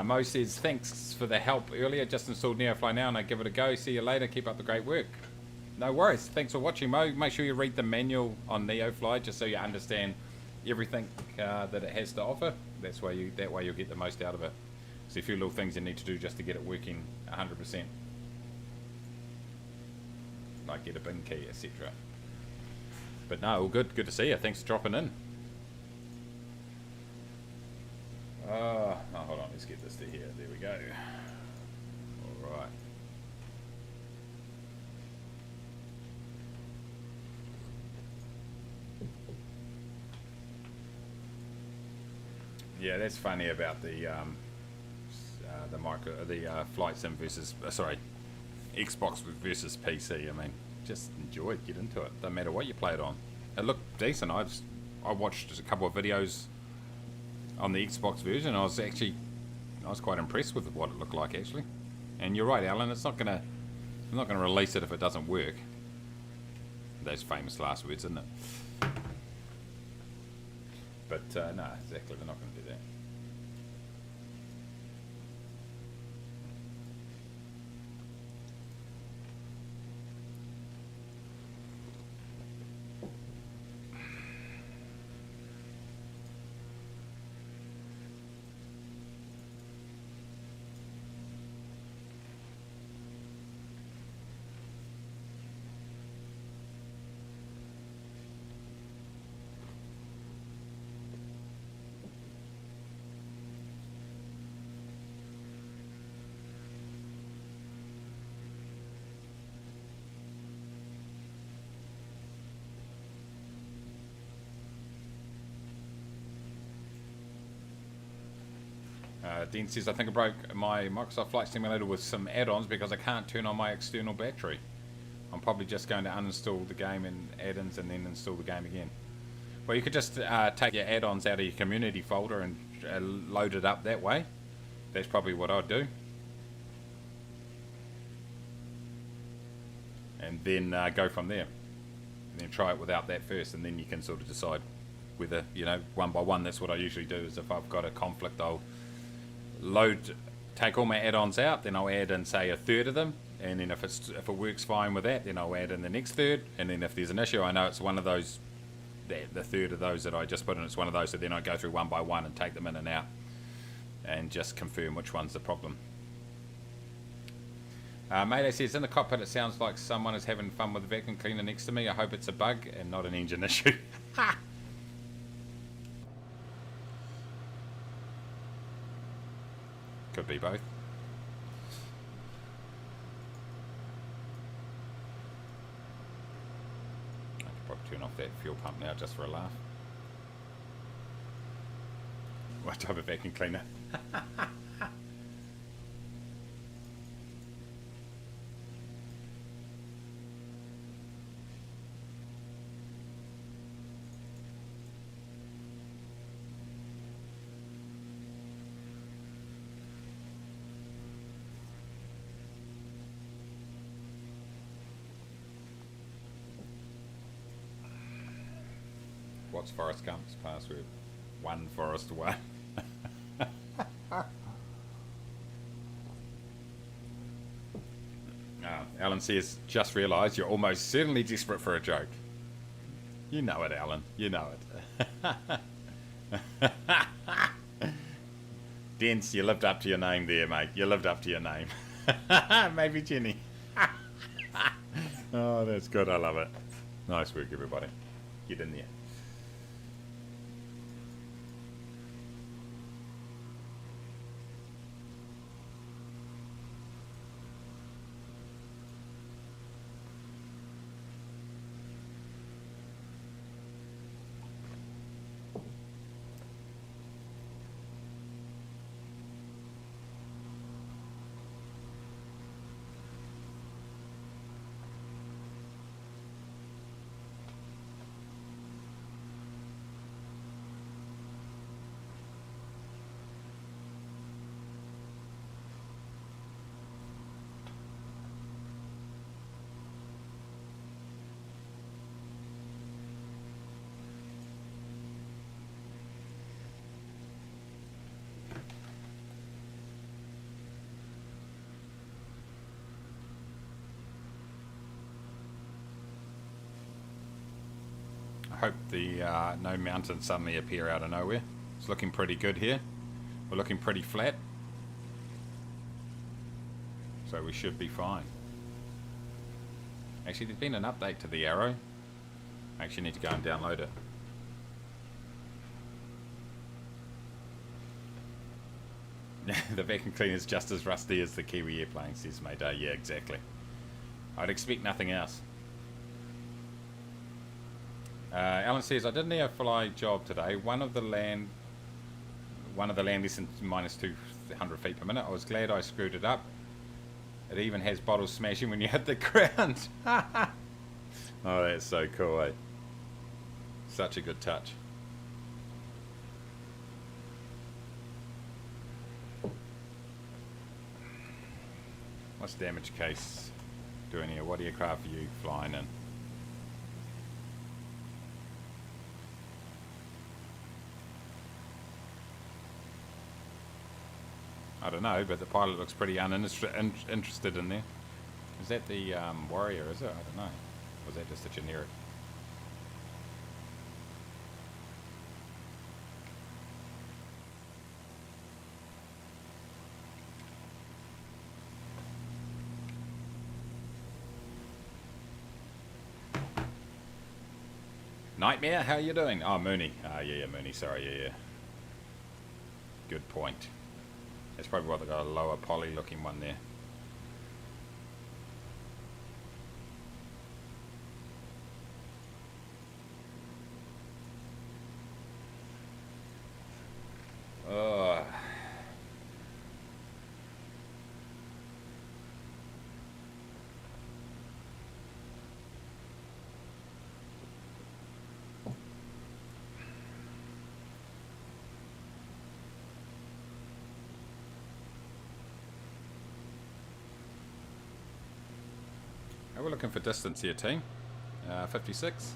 Mo says, thanks for the help earlier. Just installed Neofly now and I give it a go. See you later. Keep up the great work. No worries. Thanks for watching, Mo. Make sure you read the manual on Neofly just so you understand everything that it has to offer. That way you'll get the most out of it. There's a few little things you need to do just to get it working 100%. Like get a bin key, etc. But no, all good. Good to see you. Thanks for dropping in. Oh, hold on. Let's get this to here. There we go. All right. Yeah, that's funny about the flight sim versus Xbox versus PC. I mean, just enjoy it, get into it. Doesn't matter what you play it on. It looked decent. I watched a couple of videos on the Xbox version. I was quite impressed with what it looked like actually. And you're right, Alan. I'm not gonna release it if it doesn't work. Those famous last words, isn't it? But no, exactly. They're not going to do that. Dean says, I think I broke my Microsoft Flight Simulator with some add-ons because I can't turn on my external battery. I'm probably just going to uninstall the game and add-ins and then install the game again. Well, you could just take your add-ons out of your community folder and load it up that way. That's probably what I'd do. And then go from there. And then try it without that first, and then you can sort of decide whether, one by one. That's what I usually do, is if I've got a conflict, I'll take all my add-ons out, then I'll add in, say, a third of them, and then if it works fine with that, then I'll add in the next third, and then if there's an issue, I know it's one of those, the third of those that I just put in, it's one of those, so then I go through one by one and take them in and out, and just confirm which one's the problem. Mayday says, in the cockpit it sounds like someone is having fun with the vacuum cleaner next to me. I hope it's a bug and not an engine issue. Could be both. Probably turn off that fuel pump now just for a laugh. What type of vacuum cleaner? What's Forrest Gump's password? One Forrest one. Alan says, just realised you're almost certainly desperate for a joke. You know it, Alan. You know it. Dents, you lived up to your name there, mate. You lived up to your name. Maybe Jenny. Oh, that's good. I love it. Nice work, everybody. Get in there. I hope the no mountains suddenly appear out of nowhere. It's looking pretty good here. We're looking pretty flat. So we should be fine. Actually, there's been an update to the arrow. I actually need to go and download it. The vacuum cleaner is just as rusty as the Kiwi airplane, says Mayday. Yeah, exactly. I'd expect nothing else. Alan says, I did a Neofly job today. One of the land less than minus 200 feet per minute. I was glad I screwed it up. It even has bottles smashing when you hit the ground. Oh, that's so cool, eh? Such a good touch. What's damage case doing here? What aircraft are you flying in? I don't know, but the pilot looks pretty uninterested in there. Is that the Warrior, is it? I don't know. Or is that just a generic? Nightmare, how you doing? Oh, Mooney. Yeah, Mooney, sorry, yeah. Good point. That's probably why they got a lower poly looking one there. Oh. We're looking for distance here, team. 56.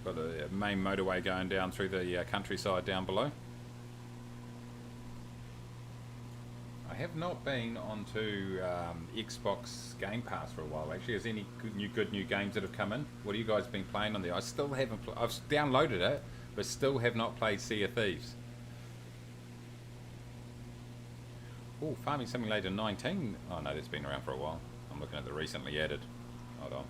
Got a main motorway going down through the countryside down below. I have not been onto Xbox Game Pass for a while. Actually, has any good new games that have come in? What have you guys been playing on there? I still haven't. I've downloaded it, but still have not played Sea of Thieves. Oh, Farming Simulator 19. Oh no, that's been around for a while. I'm looking at the recently added. Hold on.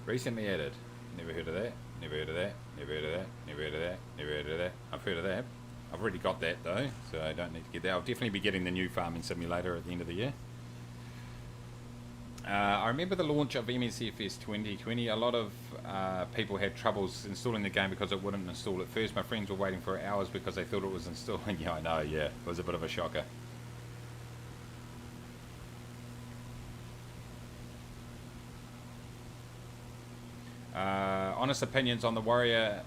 Recently added. Never heard of that. Never heard of that. Never heard of that. Never heard of that. Never heard of that. I've heard of that. I've already got that though, so I don't need to get that. I'll definitely be getting the new farming simulator at the end of the year. I remember the launch of MSFS 2020. A lot of people had troubles installing the game because it wouldn't install at first. My friends were waiting for hours because they thought it was installing. Yeah, I know, yeah. It was a bit of a shocker. Honest opinions on the Warrior,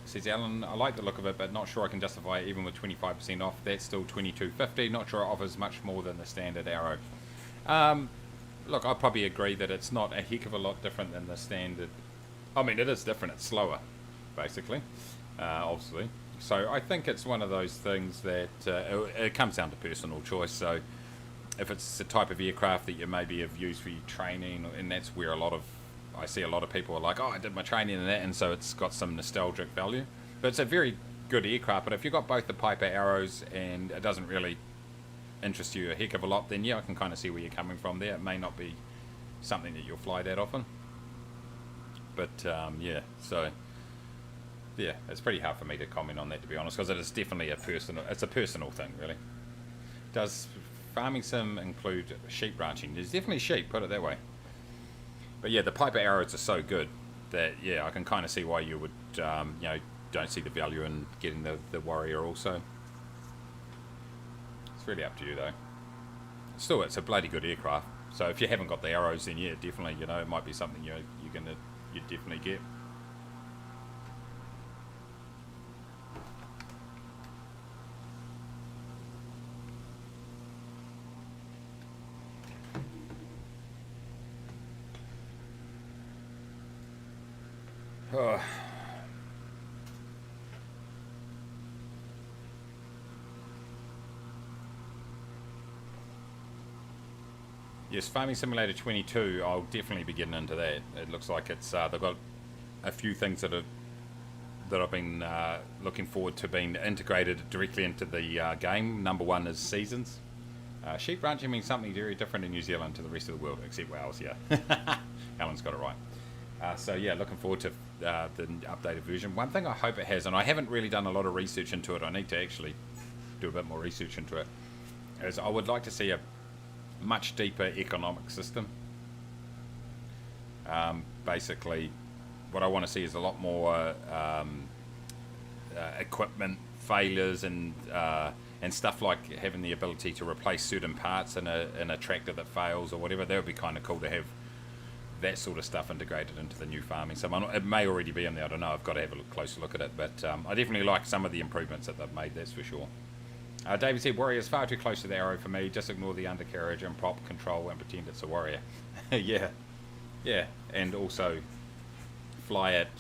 says Alan. I like the look of it, but not sure I can justify it even with 25% off. That's still $22.50. Not sure it offers much more than the standard Arrow. Look, I probably agree that it's not a heck of a lot different than the standard. I mean, it is different. It's slower, basically, obviously. So I think it's one of those things that it comes down to personal choice. So if it's the type of aircraft that you maybe have used for your training, and that's where I see a lot of people are like, oh, I did my training and that, and so it's got some nostalgic value. But it's a very good aircraft. But if you've got both the Piper Arrows and it doesn't really interest you a heck of a lot, then yeah, I can kind of see where you're coming from there. It may not be something that you'll fly that often. But yeah, so yeah, it's pretty hard for me to comment on that, to be honest, because it is definitely a personal thing, really. Does farming sim include sheep ranching? There's definitely sheep, put it that way. But yeah, the Piper Arrows are so good that yeah, I can kind of see why you would don't see the value in getting the Warrior also. It's really up to you though. Still, it's a bloody good aircraft. So if you haven't got the Arrows, then yeah, definitely, it might be something you definitely get. Oh. Yes, Farming Simulator 22, I'll definitely be getting into that. It looks like it's they've got a few things that I've been looking forward to being integrated directly into the game. Number one is seasons. Sheep ranching means something very different in New Zealand to the rest of the world, except Wales, yeah. Alan's got it right. So yeah, looking forward to the updated version. One thing I hope it has, and I haven't really done a lot of research into it, I need to actually do a bit more research into it, is I would like to see a much deeper economic system. Basically, what I want to see is a lot more equipment failures and stuff like having the ability to replace certain parts in a tractor that fails or whatever. That would be kind of cool to have that sort of stuff integrated into the new farming. So it may already be in there, I don't know, I've got to have a closer look at it, but I definitely like some of the improvements that they've made, that's for sure. David said, Warrior is far too close to the Arrow for me, just ignore the undercarriage and prop control and pretend it's a Warrior. Yeah, and also fly at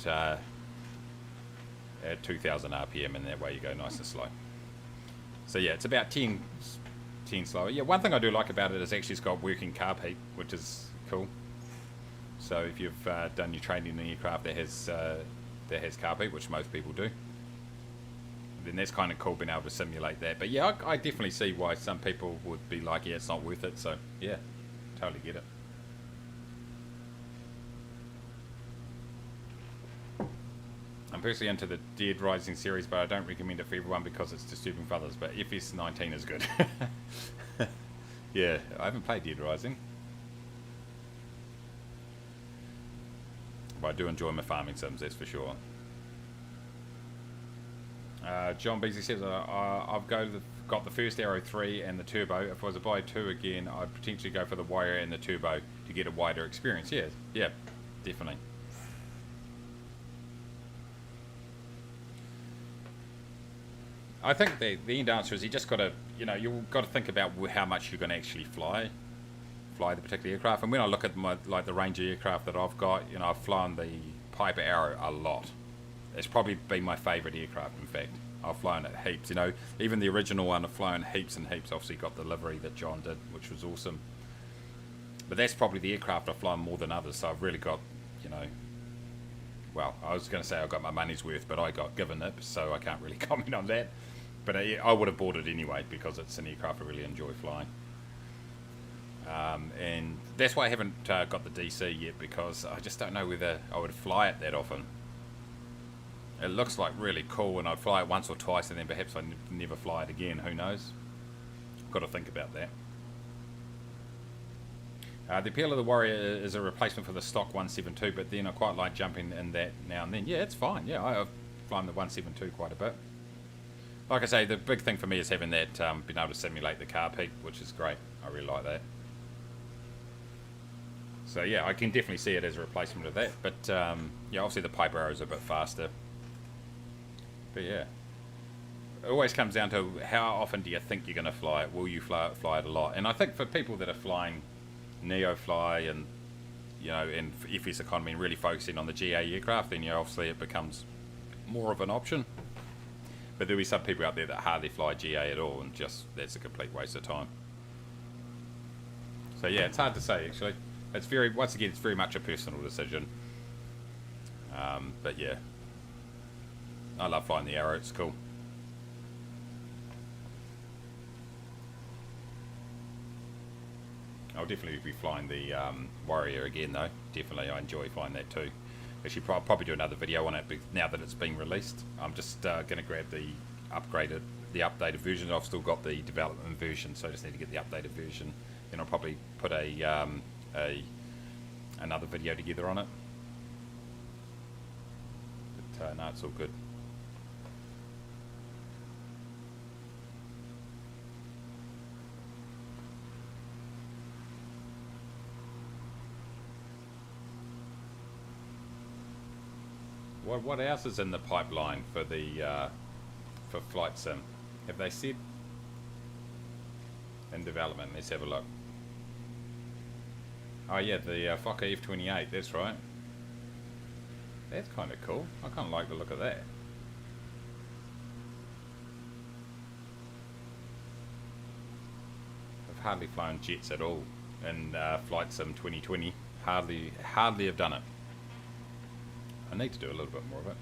2000 RPM, and that way you go nice and slow. So yeah, it's about 10 slower. Yeah, one thing I do like about it is actually it's got working carb heat, which is cool. So if you've done your training in an aircraft that has carb heat, which most people do, then that's kind of cool being able to simulate that. But yeah, I definitely see why some people would be like, yeah, it's not worth it. So yeah, totally get it. I'm personally into the Dead Rising series, but I don't recommend it for everyone because it's disturbing for others. But FS19 is good. Yeah, I haven't played Dead Rising. But I do enjoy my farming sims, that's for sure. John Beasley says, I've got the first Arrow 3 and the Turbo. If I was to buy 2 again, I'd potentially go for the Warrior and the Turbo to get a wider experience. Yeah, definitely. I think the end answer is you just got to, you've got to think about how much you're going to actually fly the particular aircraft. And when I look at the range of aircraft that I've got, I've flown the Piper Arrow a lot. It's probably been my favourite aircraft, in fact. I've flown it heaps, even the original one I've flown heaps and heaps. Obviously got the livery that John did, which was awesome. But that's probably the aircraft I've flown more than others, so I've really got, well, I was going to say I got my money's worth, but I got given it, so I can't really comment on that. But I would have bought it anyway, because it's an aircraft I really enjoy flying. And that's why I haven't got the DC yet, because I just don't know whether I would fly it that often. It looks like really cool, and I'd fly it once or twice, and then perhaps I'd never fly it again. Who knows? Got to think about that. The appeal of the Warrior is a replacement for the stock 172, but then I quite like jumping in that now and then. Yeah, it's fine. Yeah, I've flown the 172 quite a bit. Like I say, the big thing for me is having that, being able to simulate the car peak, which is great. I really like that. So yeah, I can definitely see it as a replacement of that. But yeah, obviously the Piper Arrow is a bit faster. But yeah, it always comes down to how often do you think you're going to fly it? Will you fly it a lot? And I think for people that are flying Neofly and, you know, and FS economy and really focusing on the GA aircraft, then, you know, obviously it becomes more of an option. But there'll be some people out there that hardly fly GA at all, and just that's a complete waste of time. So yeah, it's hard to say actually. It's very, once again, it's very much a personal decision. But yeah, I love flying the Arrow. It's cool. I'll definitely be flying the Warrior again though. Definitely, I enjoy flying that too. Actually, I'll probably do another video on it now that it's been released. I'm just going to grab the updated version. I've still got the development version, so I just need to get the updated version. Then I'll probably put another video together on it. But no, it's all good. What else is in the pipeline for the for Flight Sim? Have they said in development? Let's have a look. Oh yeah, the Fokker F-28. That's right. That's kind of cool. I kind of like the look of that. I've hardly flown jets at all in Flight Sim 2020. Hardly have done it. I need to do a little bit more of it.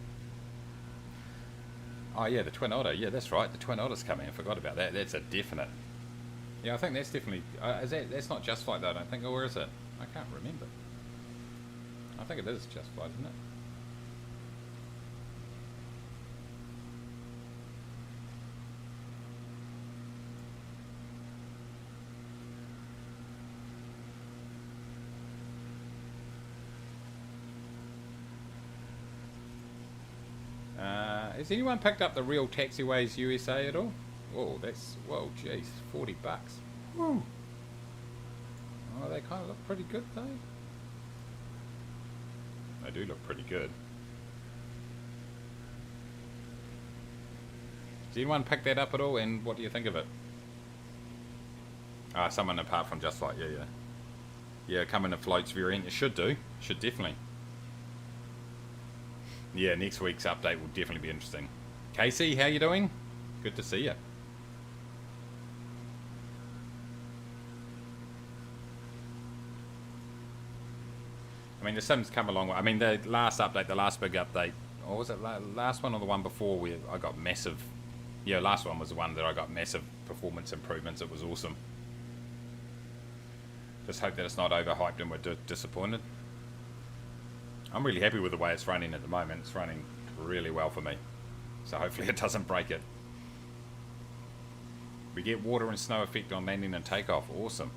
Oh yeah, the Twin Otter. Yeah, that's right. The Twin Otter's coming. I forgot about that. That's a definite. Yeah, I think that's definitely. That's not Just Flight though, I don't think. Or is it? I can't remember. I think it is Just Flight, isn't it? Has anyone picked up the Real Taxiways USA at all? Oh, that's, whoa, jeez, $40. Woo. Oh, they kind of look pretty good though. They do look pretty good. Has anyone picked that up at all, and what do you think of it? Someone apart from Just Flight, yeah. Yeah, come in a floats variant. It should do. Should definitely. Yeah, next week's update will definitely be interesting. Casey, how you doing? Good to see you. I mean, the Sim's come a long way. I mean, the last update, the last big update, or was it last one or the one before where I got massive... Yeah, last one was the one that I got massive performance improvements. It was awesome. Just hope that it's not overhyped and we're disappointed. I'm really happy with the way it's running at the moment. It's running really well for me. So hopefully it doesn't break it. We get water and snow effect on landing and takeoff. Awesome.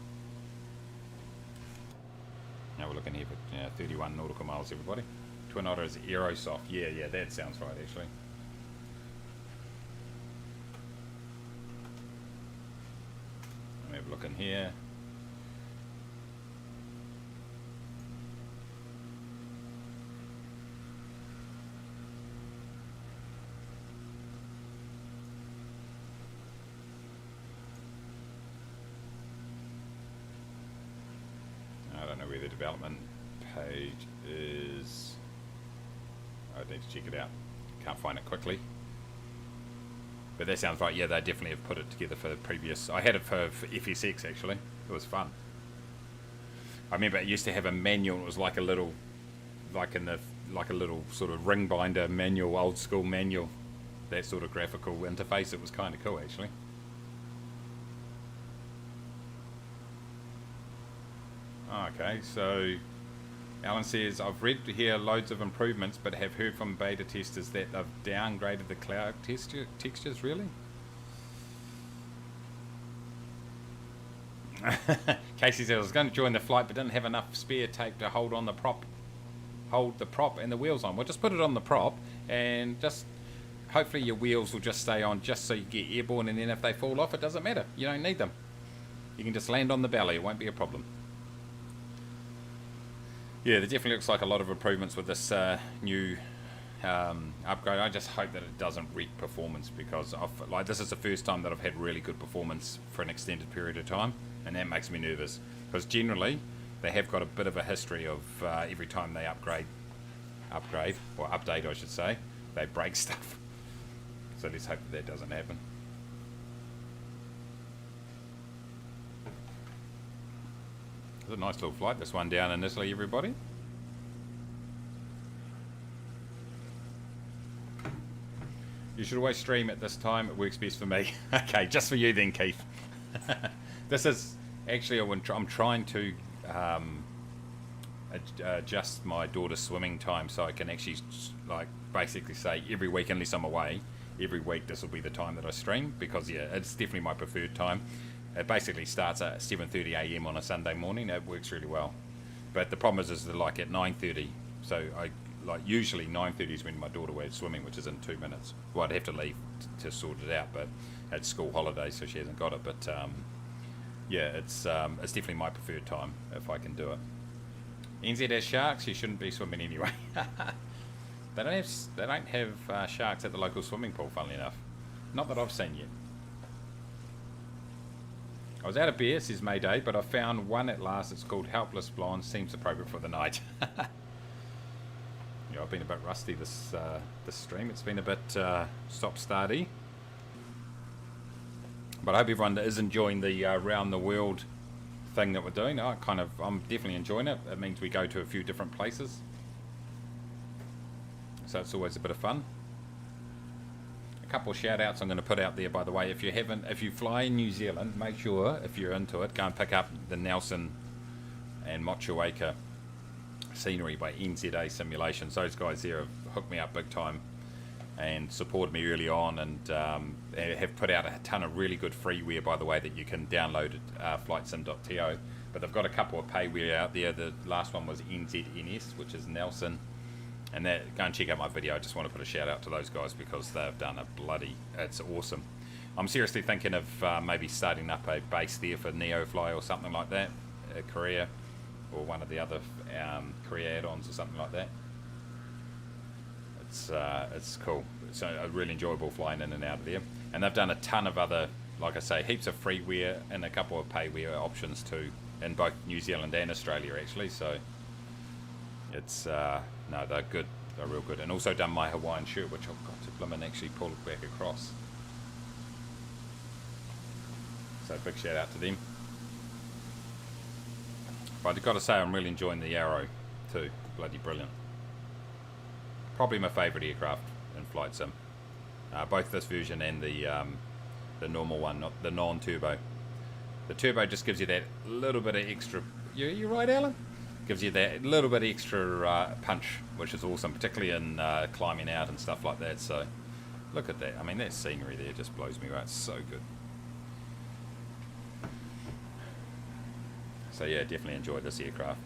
Now we're looking here for 31 nautical miles, everybody. Twin Otter is Aerosoft. Yeah, that sounds right, actually. Let me have a look in here. I don't know where the development page is. I need to check it out. Can't find it quickly. But that sounds right. Yeah, they definitely have put it together for the previous. I had it for FSX actually. It was fun. I remember it used to have a manual. It was like a little, like a little sort of ring binder manual, old school manual. That sort of graphical interface. It was kind of cool actually. Okay, so Alan says, I've read here loads of improvements, but have heard from beta testers that they've downgraded the cloud textures, really? Casey says, I was going to join the flight, but didn't have enough spare tape to hold the prop and the wheels on. Well, just put it on the prop, and just hopefully your wheels will just stay on just so you get airborne, and then if they fall off, it doesn't matter. You don't need them. You can just land on the belly. It won't be a problem. Yeah, there definitely looks like a lot of improvements with this new upgrade. I just hope that it doesn't wreak performance, because this is the first time that I've had really good performance for an extended period of time, and that makes me nervous, because generally they have got a bit of a history of every time they upgrade or update I should say, they break stuff. So let's hope that doesn't happen. It's a nice little flight, this one down in Italy, everybody. You should always stream at this time. It works best for me. Okay, just for you then, Keith. This is actually, I'm trying to adjust my daughter's swimming time so I can actually, like, basically say every week, unless I'm away, every week this will be the time that I stream, because yeah, it's definitely my preferred time. It basically starts at 7:30 a.m. on a Sunday morning. It works really well. But the problem is like at 9:30. So usually 9:30 is when my daughter was swimming, which is in 2 minutes. Well, I'd have to leave to sort it out, but it's school holidays, so she hasn't got it. But yeah, it's definitely my preferred time if I can do it. NZ has sharks. You shouldn't be swimming anyway. They don't have sharks at the local swimming pool, funnily enough. Not that I've seen yet. I was out of beer, says Mayday, but I found one at last. It's called Helpless Blonde. Seems appropriate for the night. Yeah, I've been a bit rusty this stream. It's been a bit stop-starty. But I hope everyone is enjoying the round the world thing that we're doing. I'm definitely enjoying it. It means we go to a few different places, so it's always a bit of fun. A couple of shout outs I'm going to put out there, by the way. If you fly in New Zealand, make sure, if you're into it, go and pick up the Nelson and Motueka scenery by NZA Simulations. Those guys there have hooked me up big time and supported me early on, and have put out a ton of really good freeware, by the way, that you can download at flightsim.to. But they've got a couple of payware out there. The last one was NZNS, which is Nelson. And go and check out my video. I just want to put a shout out to those guys, because they've done it's awesome. I'm seriously thinking of maybe starting up a base there for Neofly or something like that, Korea, or one of the other Korea add-ons or something like that. It's cool. It's really enjoyable flying in and out of there. And they've done a ton of other, like I say, heaps of freeware and a couple of payware options too, in both New Zealand and Australia actually. So it's no, they're good. They're real good. And also done my Hawaiian shirt, which I've got to blimmin' actually pull it back across. So big shout out to them. But I've got to say, I'm really enjoying the Arrow too. Bloody brilliant. Probably my favourite aircraft in flight sim. Both this version and the normal one, not the non-turbo. The turbo just gives you that little bit of extra. You right, Alan? Gives you that little bit extra punch, which is awesome, particularly in climbing out and stuff like that. So look at that. I mean, that scenery there just blows me away. It's so good. So yeah, definitely enjoyed this aircraft.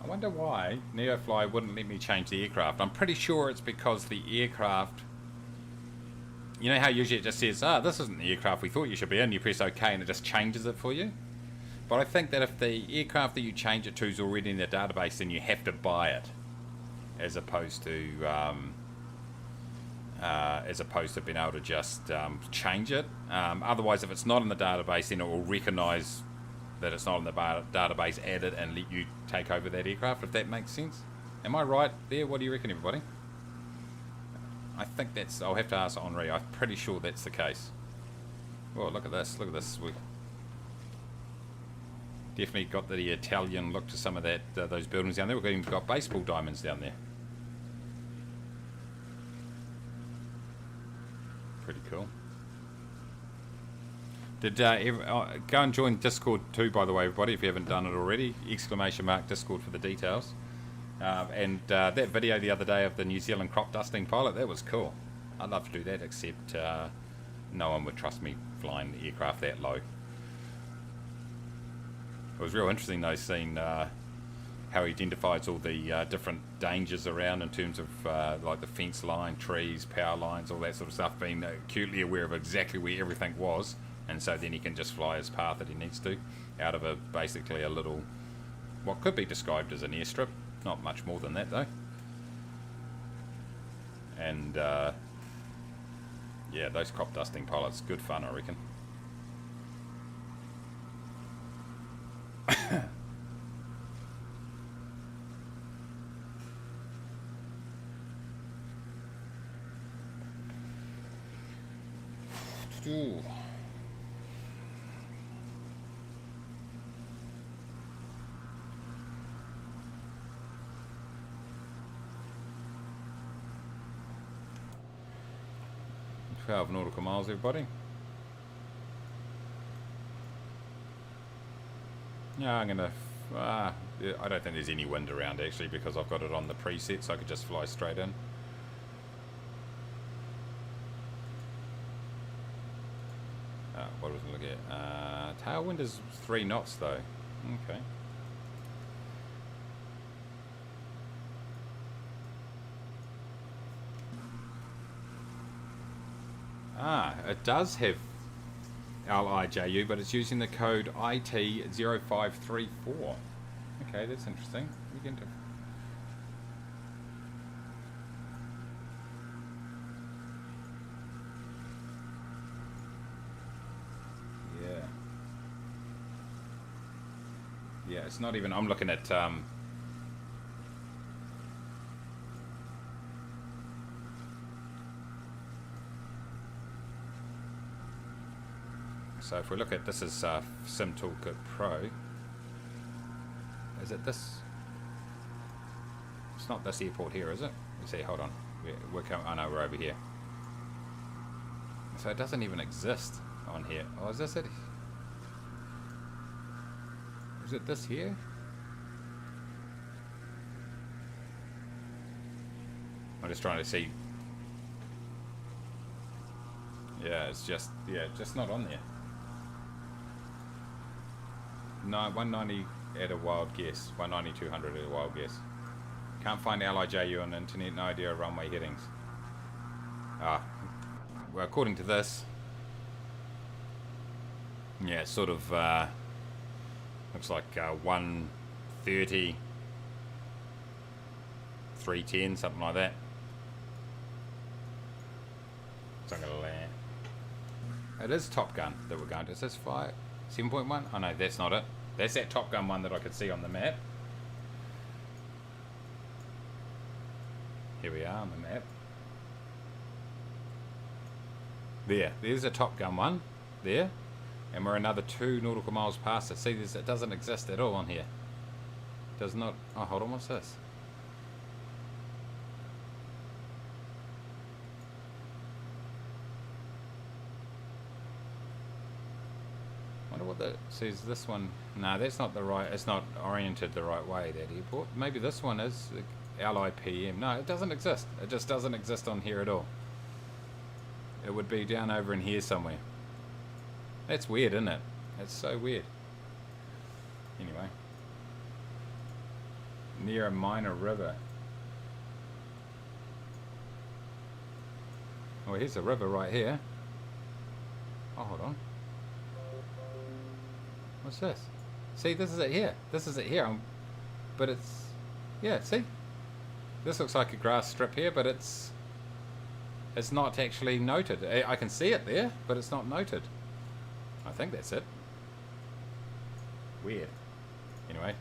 I wonder why Neofly wouldn't let me change the aircraft. I'm pretty sure it's because the aircraft, you know how usually it just says, this isn't the aircraft we thought you should be in, you press OK and it just changes it for you. But I think that if the aircraft that you change it to is already in the database, then you have to buy it, as opposed to as opposed to being able to just change it. Otherwise, if it's not in the database, then it will recognise that it's not in the database, add it, and let you take over that aircraft, if that makes sense. Am I right there? What do you reckon, everybody? I think that's... I'll have to ask Henri. I'm pretty sure that's the case. Oh, look at this. Look at this. We definitely got the Italian look to some of that those buildings down there. We've even got baseball diamonds down there. Pretty cool. Did go and join Discord too, by the way, everybody, if you haven't done it already. !Discord for the details. And that video the other day of the New Zealand crop dusting pilot, that was cool. I'd love to do that, except no one would trust me flying the aircraft that low. It was real interesting though, seeing how he identifies all the different dangers around in terms of like the fence line, trees, power lines, all that sort of stuff, being acutely aware of exactly where everything was, and so then he can just fly his path that he needs to out of basically a little, what could be described as an airstrip. Not much more than that though. And yeah, those crop dusting pilots, good fun, I reckon. Ooh. Nautical miles, everybody. Yeah, I'm gonna. I don't think there's any wind around actually, because I've got it on the preset, so I could just fly straight in. What was I looking at? Tailwind is 3 knots though. Okay. It does have LIJU, but it's using the code IT0534. Okay, that's interesting. We can do. Yeah. Yeah, it's not even. I'm looking at. So if we look at this is Sim Toolkit Pro. Is it this? It's not this airport here, is it? Let's see. Hold on. We're coming. Oh no, we're over here. So it doesn't even exist on here. Oh, is this it? Is it this here? I'm just trying to see. Yeah, it's just just not on there. No, 190 at a wild guess. 190, 200 at a wild guess. Can't find LIJU on the internet. No idea of runway headings. Well, according to this, yeah, it's sort of looks like 130, 310, something like that. So I'm gonna land. It is Top Gun that we're going to. Is this 7.1? Oh no, that's not it. That's that Top Gun one that I could see on the map. Here we are on the map. There's a Top Gun one. There. And we're another 2 nautical miles past it. See, it doesn't exist at all on here. Does not... Oh, hold on, what's this? What that says. This one, no, that's not the right. It's not oriented the right way, that airport. Maybe this one is LIPM. No, it doesn't exist. It just doesn't exist on here at all. It would be down over in here somewhere. That's weird, isn't it? It's so weird. Anyway, near a minor river. Oh, here's a river right here. Oh, hold on. What's this? See, this is it here. This is it here. But it's... Yeah, see? This looks like a grass strip here, but it's... It's not actually noted. I can see it there, but it's not noted. I think that's it. Weird. Anyway.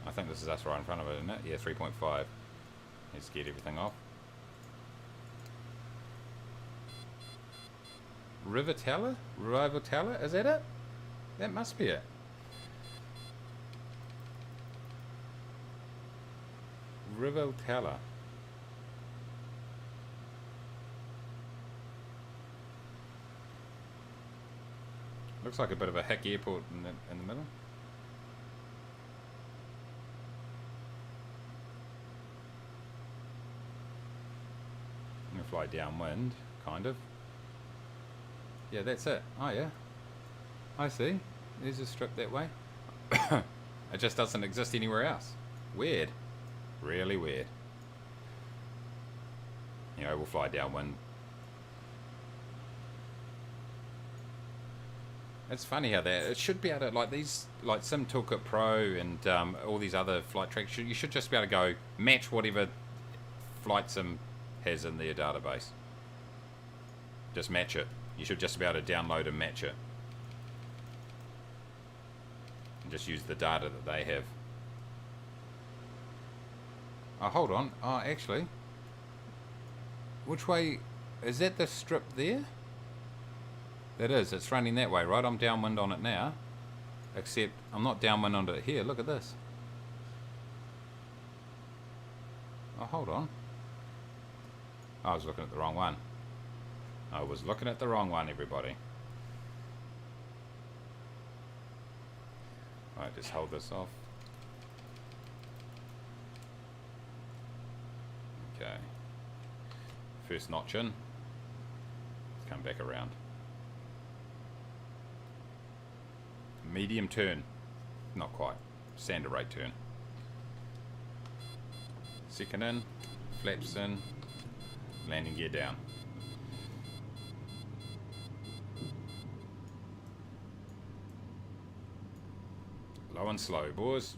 I think this is us right in front of it, isn't it? Yeah, 3.5. Let's get everything off. Rivatella? Rivatella? Is that it? That must be it. Rivatella. Looks like a bit of a hick airport in the middle. I'm gonna fly downwind, kind of. Yeah, that's it. Oh yeah. I see. There's a strip that way. It just doesn't exist anywhere else. Weird. Really weird. You know, we'll fly downwind. It's funny how that, it should be able to, like these, like Sim Toolkit Pro and all these other flight tracks, you should just be able to go match whatever Flight Sim has in their database. Just match it. You should just be able to download and match it. And just use the data that they have. Oh, hold on. Oh, actually. Which way? Is that the strip there? That is. It's running that way, right? I'm downwind on it now. Except I'm not downwind on it here. Look at this. Oh, hold on. I was looking at the wrong one. I was looking at the wrong one, everybody. Alright, just hold this off. Okay. First notch in. Let's come back around. Medium turn. Not quite. Standard rate turn. Second in. Flaps in. Landing gear down. Low and slow, boys.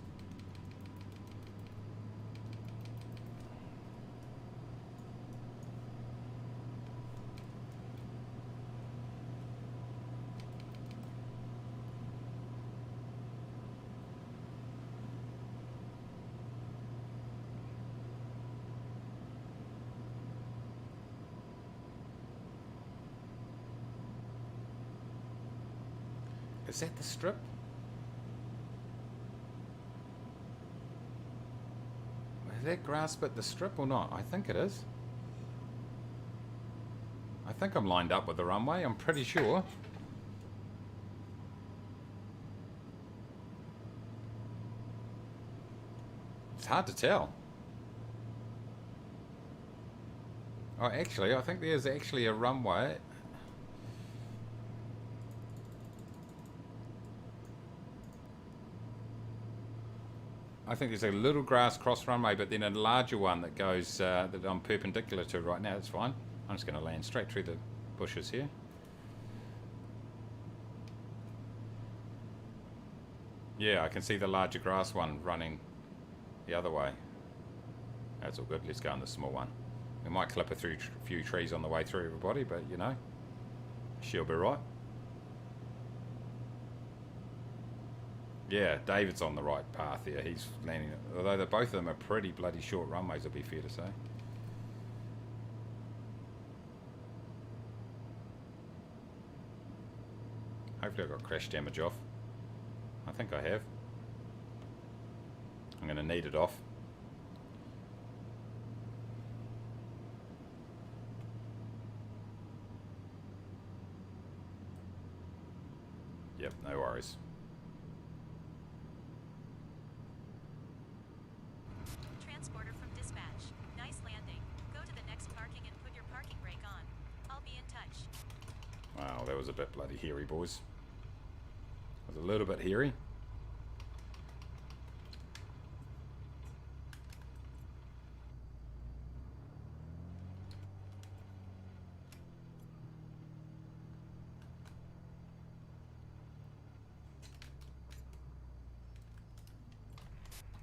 Is that the strip? Is that grass bit the strip or not? I think it is. I think I'm lined up with the runway. I'm pretty sure. It's hard to tell. Oh, actually, I think there's actually a runway. I think there's a little grass cross runway, but then a larger one that goes, that I'm perpendicular to right now. That's fine. I'm just going to land straight through the bushes here. Yeah, I can see the larger grass one running the other way. That's all good. Let's go on the small one. We might clip a few trees on the way through, everybody, but you know, she'll be right. Yeah, David's on the right path here. He's landing, although both of them are pretty bloody short runways, it'll be fair to say. Hopefully I got crash damage off. I think I have. I'm going to need it off. Yep, no worries. Transporter from dispatch. Nice landing. Go to the next parking and put your parking brake on. I'll be in touch. Wow, that was a bit bloody hairy, boys. It was a little bit hairy.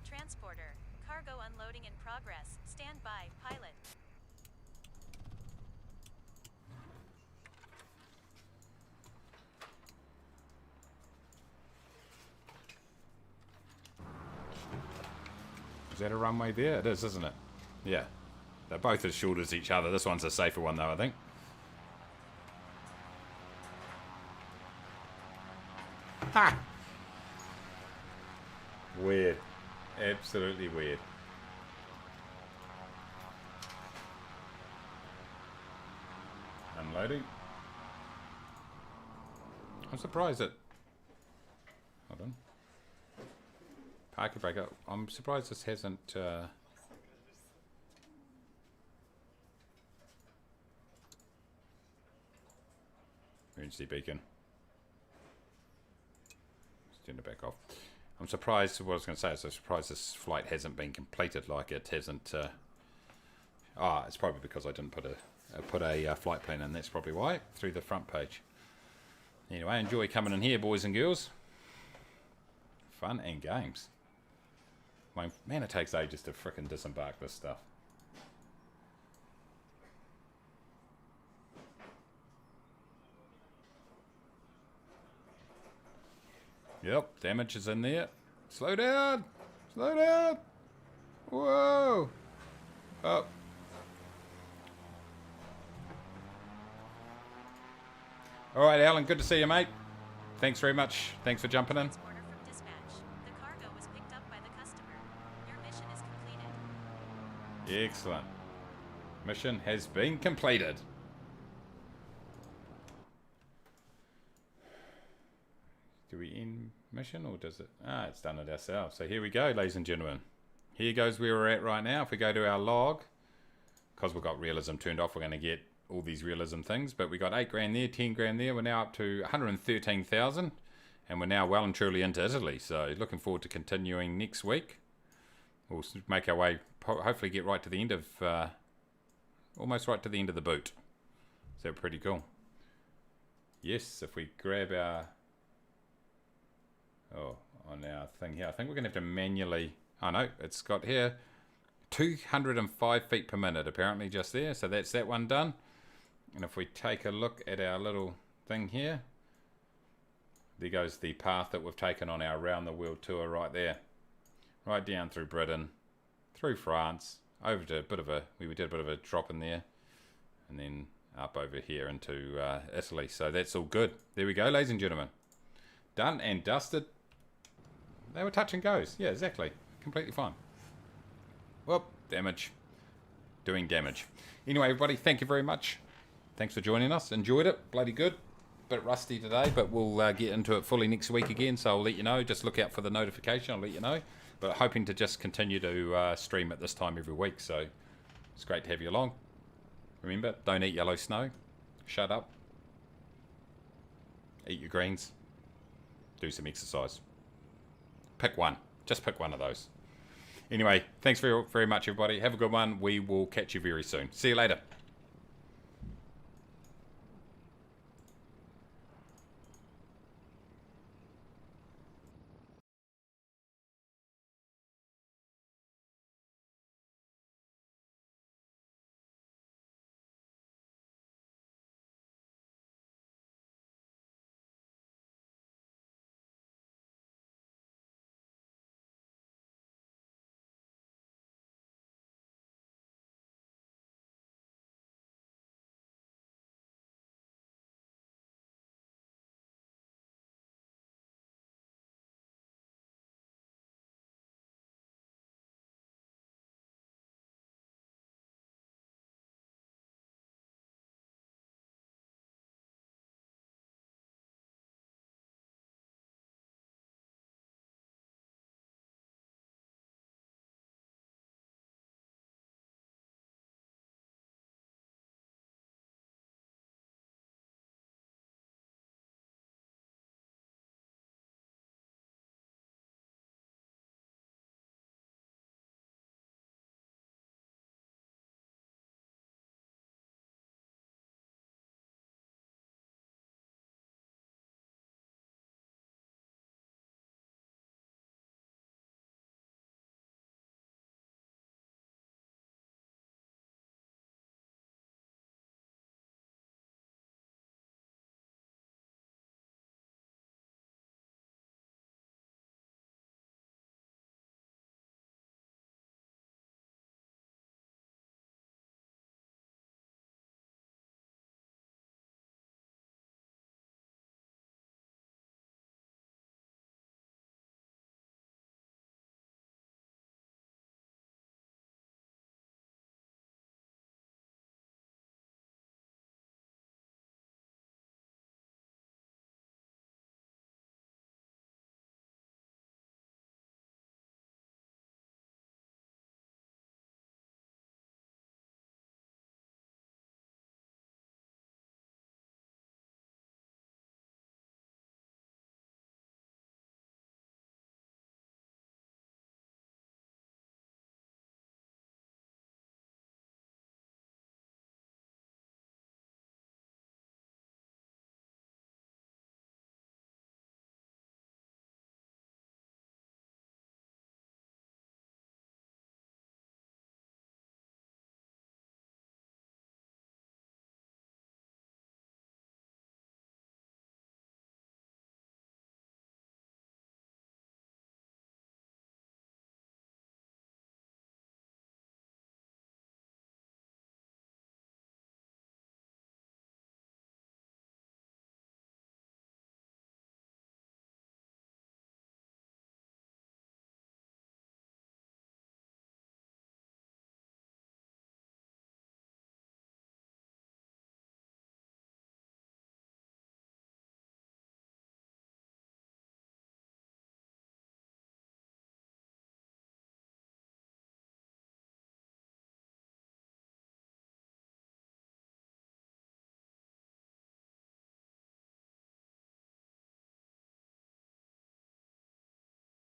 Transporter. Cargo Cargo unloading in progress. Stand by, pilot. Is that a runway there? It is, isn't it? Yeah. They're both as short as each other. This one's a safer one, though, I think. Ha! Weird. Absolutely weird. Unloading. I'm surprised that... Hold on. Parker breaker. I'm surprised this hasn't... Emergency beacon. Let's turn it back off. I'm surprised, what I was going to say is I'm surprised this flight hasn't been completed, like it hasn't... it's probably because I didn't put a flight plan in, that's probably why, through the front page. Anyway, enjoy coming in here, boys and girls. Fun and games. Man, it takes ages to frickin' disembark this stuff. Yep, damage is in there. Slow down! Slow down! Whoa! Oh. Alright, Alan, good to see you, mate. Thanks very much. Thanks for jumping in. Transporter from dispatch. The cargo was picked up by the customer. Your mission is completed. Excellent. Mission has been completed. Do we end mission or does it? It's done it ourselves. So here we go, ladies and gentlemen. Here goes where we're at right now. If we go to our log, because we've got realism turned off, we're going to get all these realism things. But we got 8 grand there, 10 grand there. We're now up to 113,000. And we're now well and truly into Italy. So looking forward to continuing next week. We'll make our way, hopefully get right to the end of, almost right to the end of the boot. So pretty cool. Yes, if we grab our... on our thing here. I think we're going to have to manually... Oh, no. It's got here 205 feet per minute, apparently, just there. So that's that one done. And if we take a look at our little thing here, there goes the path that we've taken on our round the world tour right there. Right down through Britain, through France, over to a bit of a... We did a bit of a drop in there. And then up over here into Italy. So that's all good. There we go, ladies and gentlemen. Done and dusted. They were touch and goes. Yeah, exactly. Completely fine. Whoop, damage. Doing damage. Anyway, everybody, thank you very much. Thanks for joining us. Enjoyed it. Bloody good. Bit rusty today, but we'll get into it fully next week again, so I'll let you know. Just look out for the notification. I'll let you know. But hoping to just continue to stream at this time every week, so it's great to have you along. Remember, don't eat yellow snow. Shut up. Eat your greens. Do some exercise. Pick one. Just pick one of those. Anyway, thanks very, very much, everybody. Have a good one. We will catch you very soon. See you later.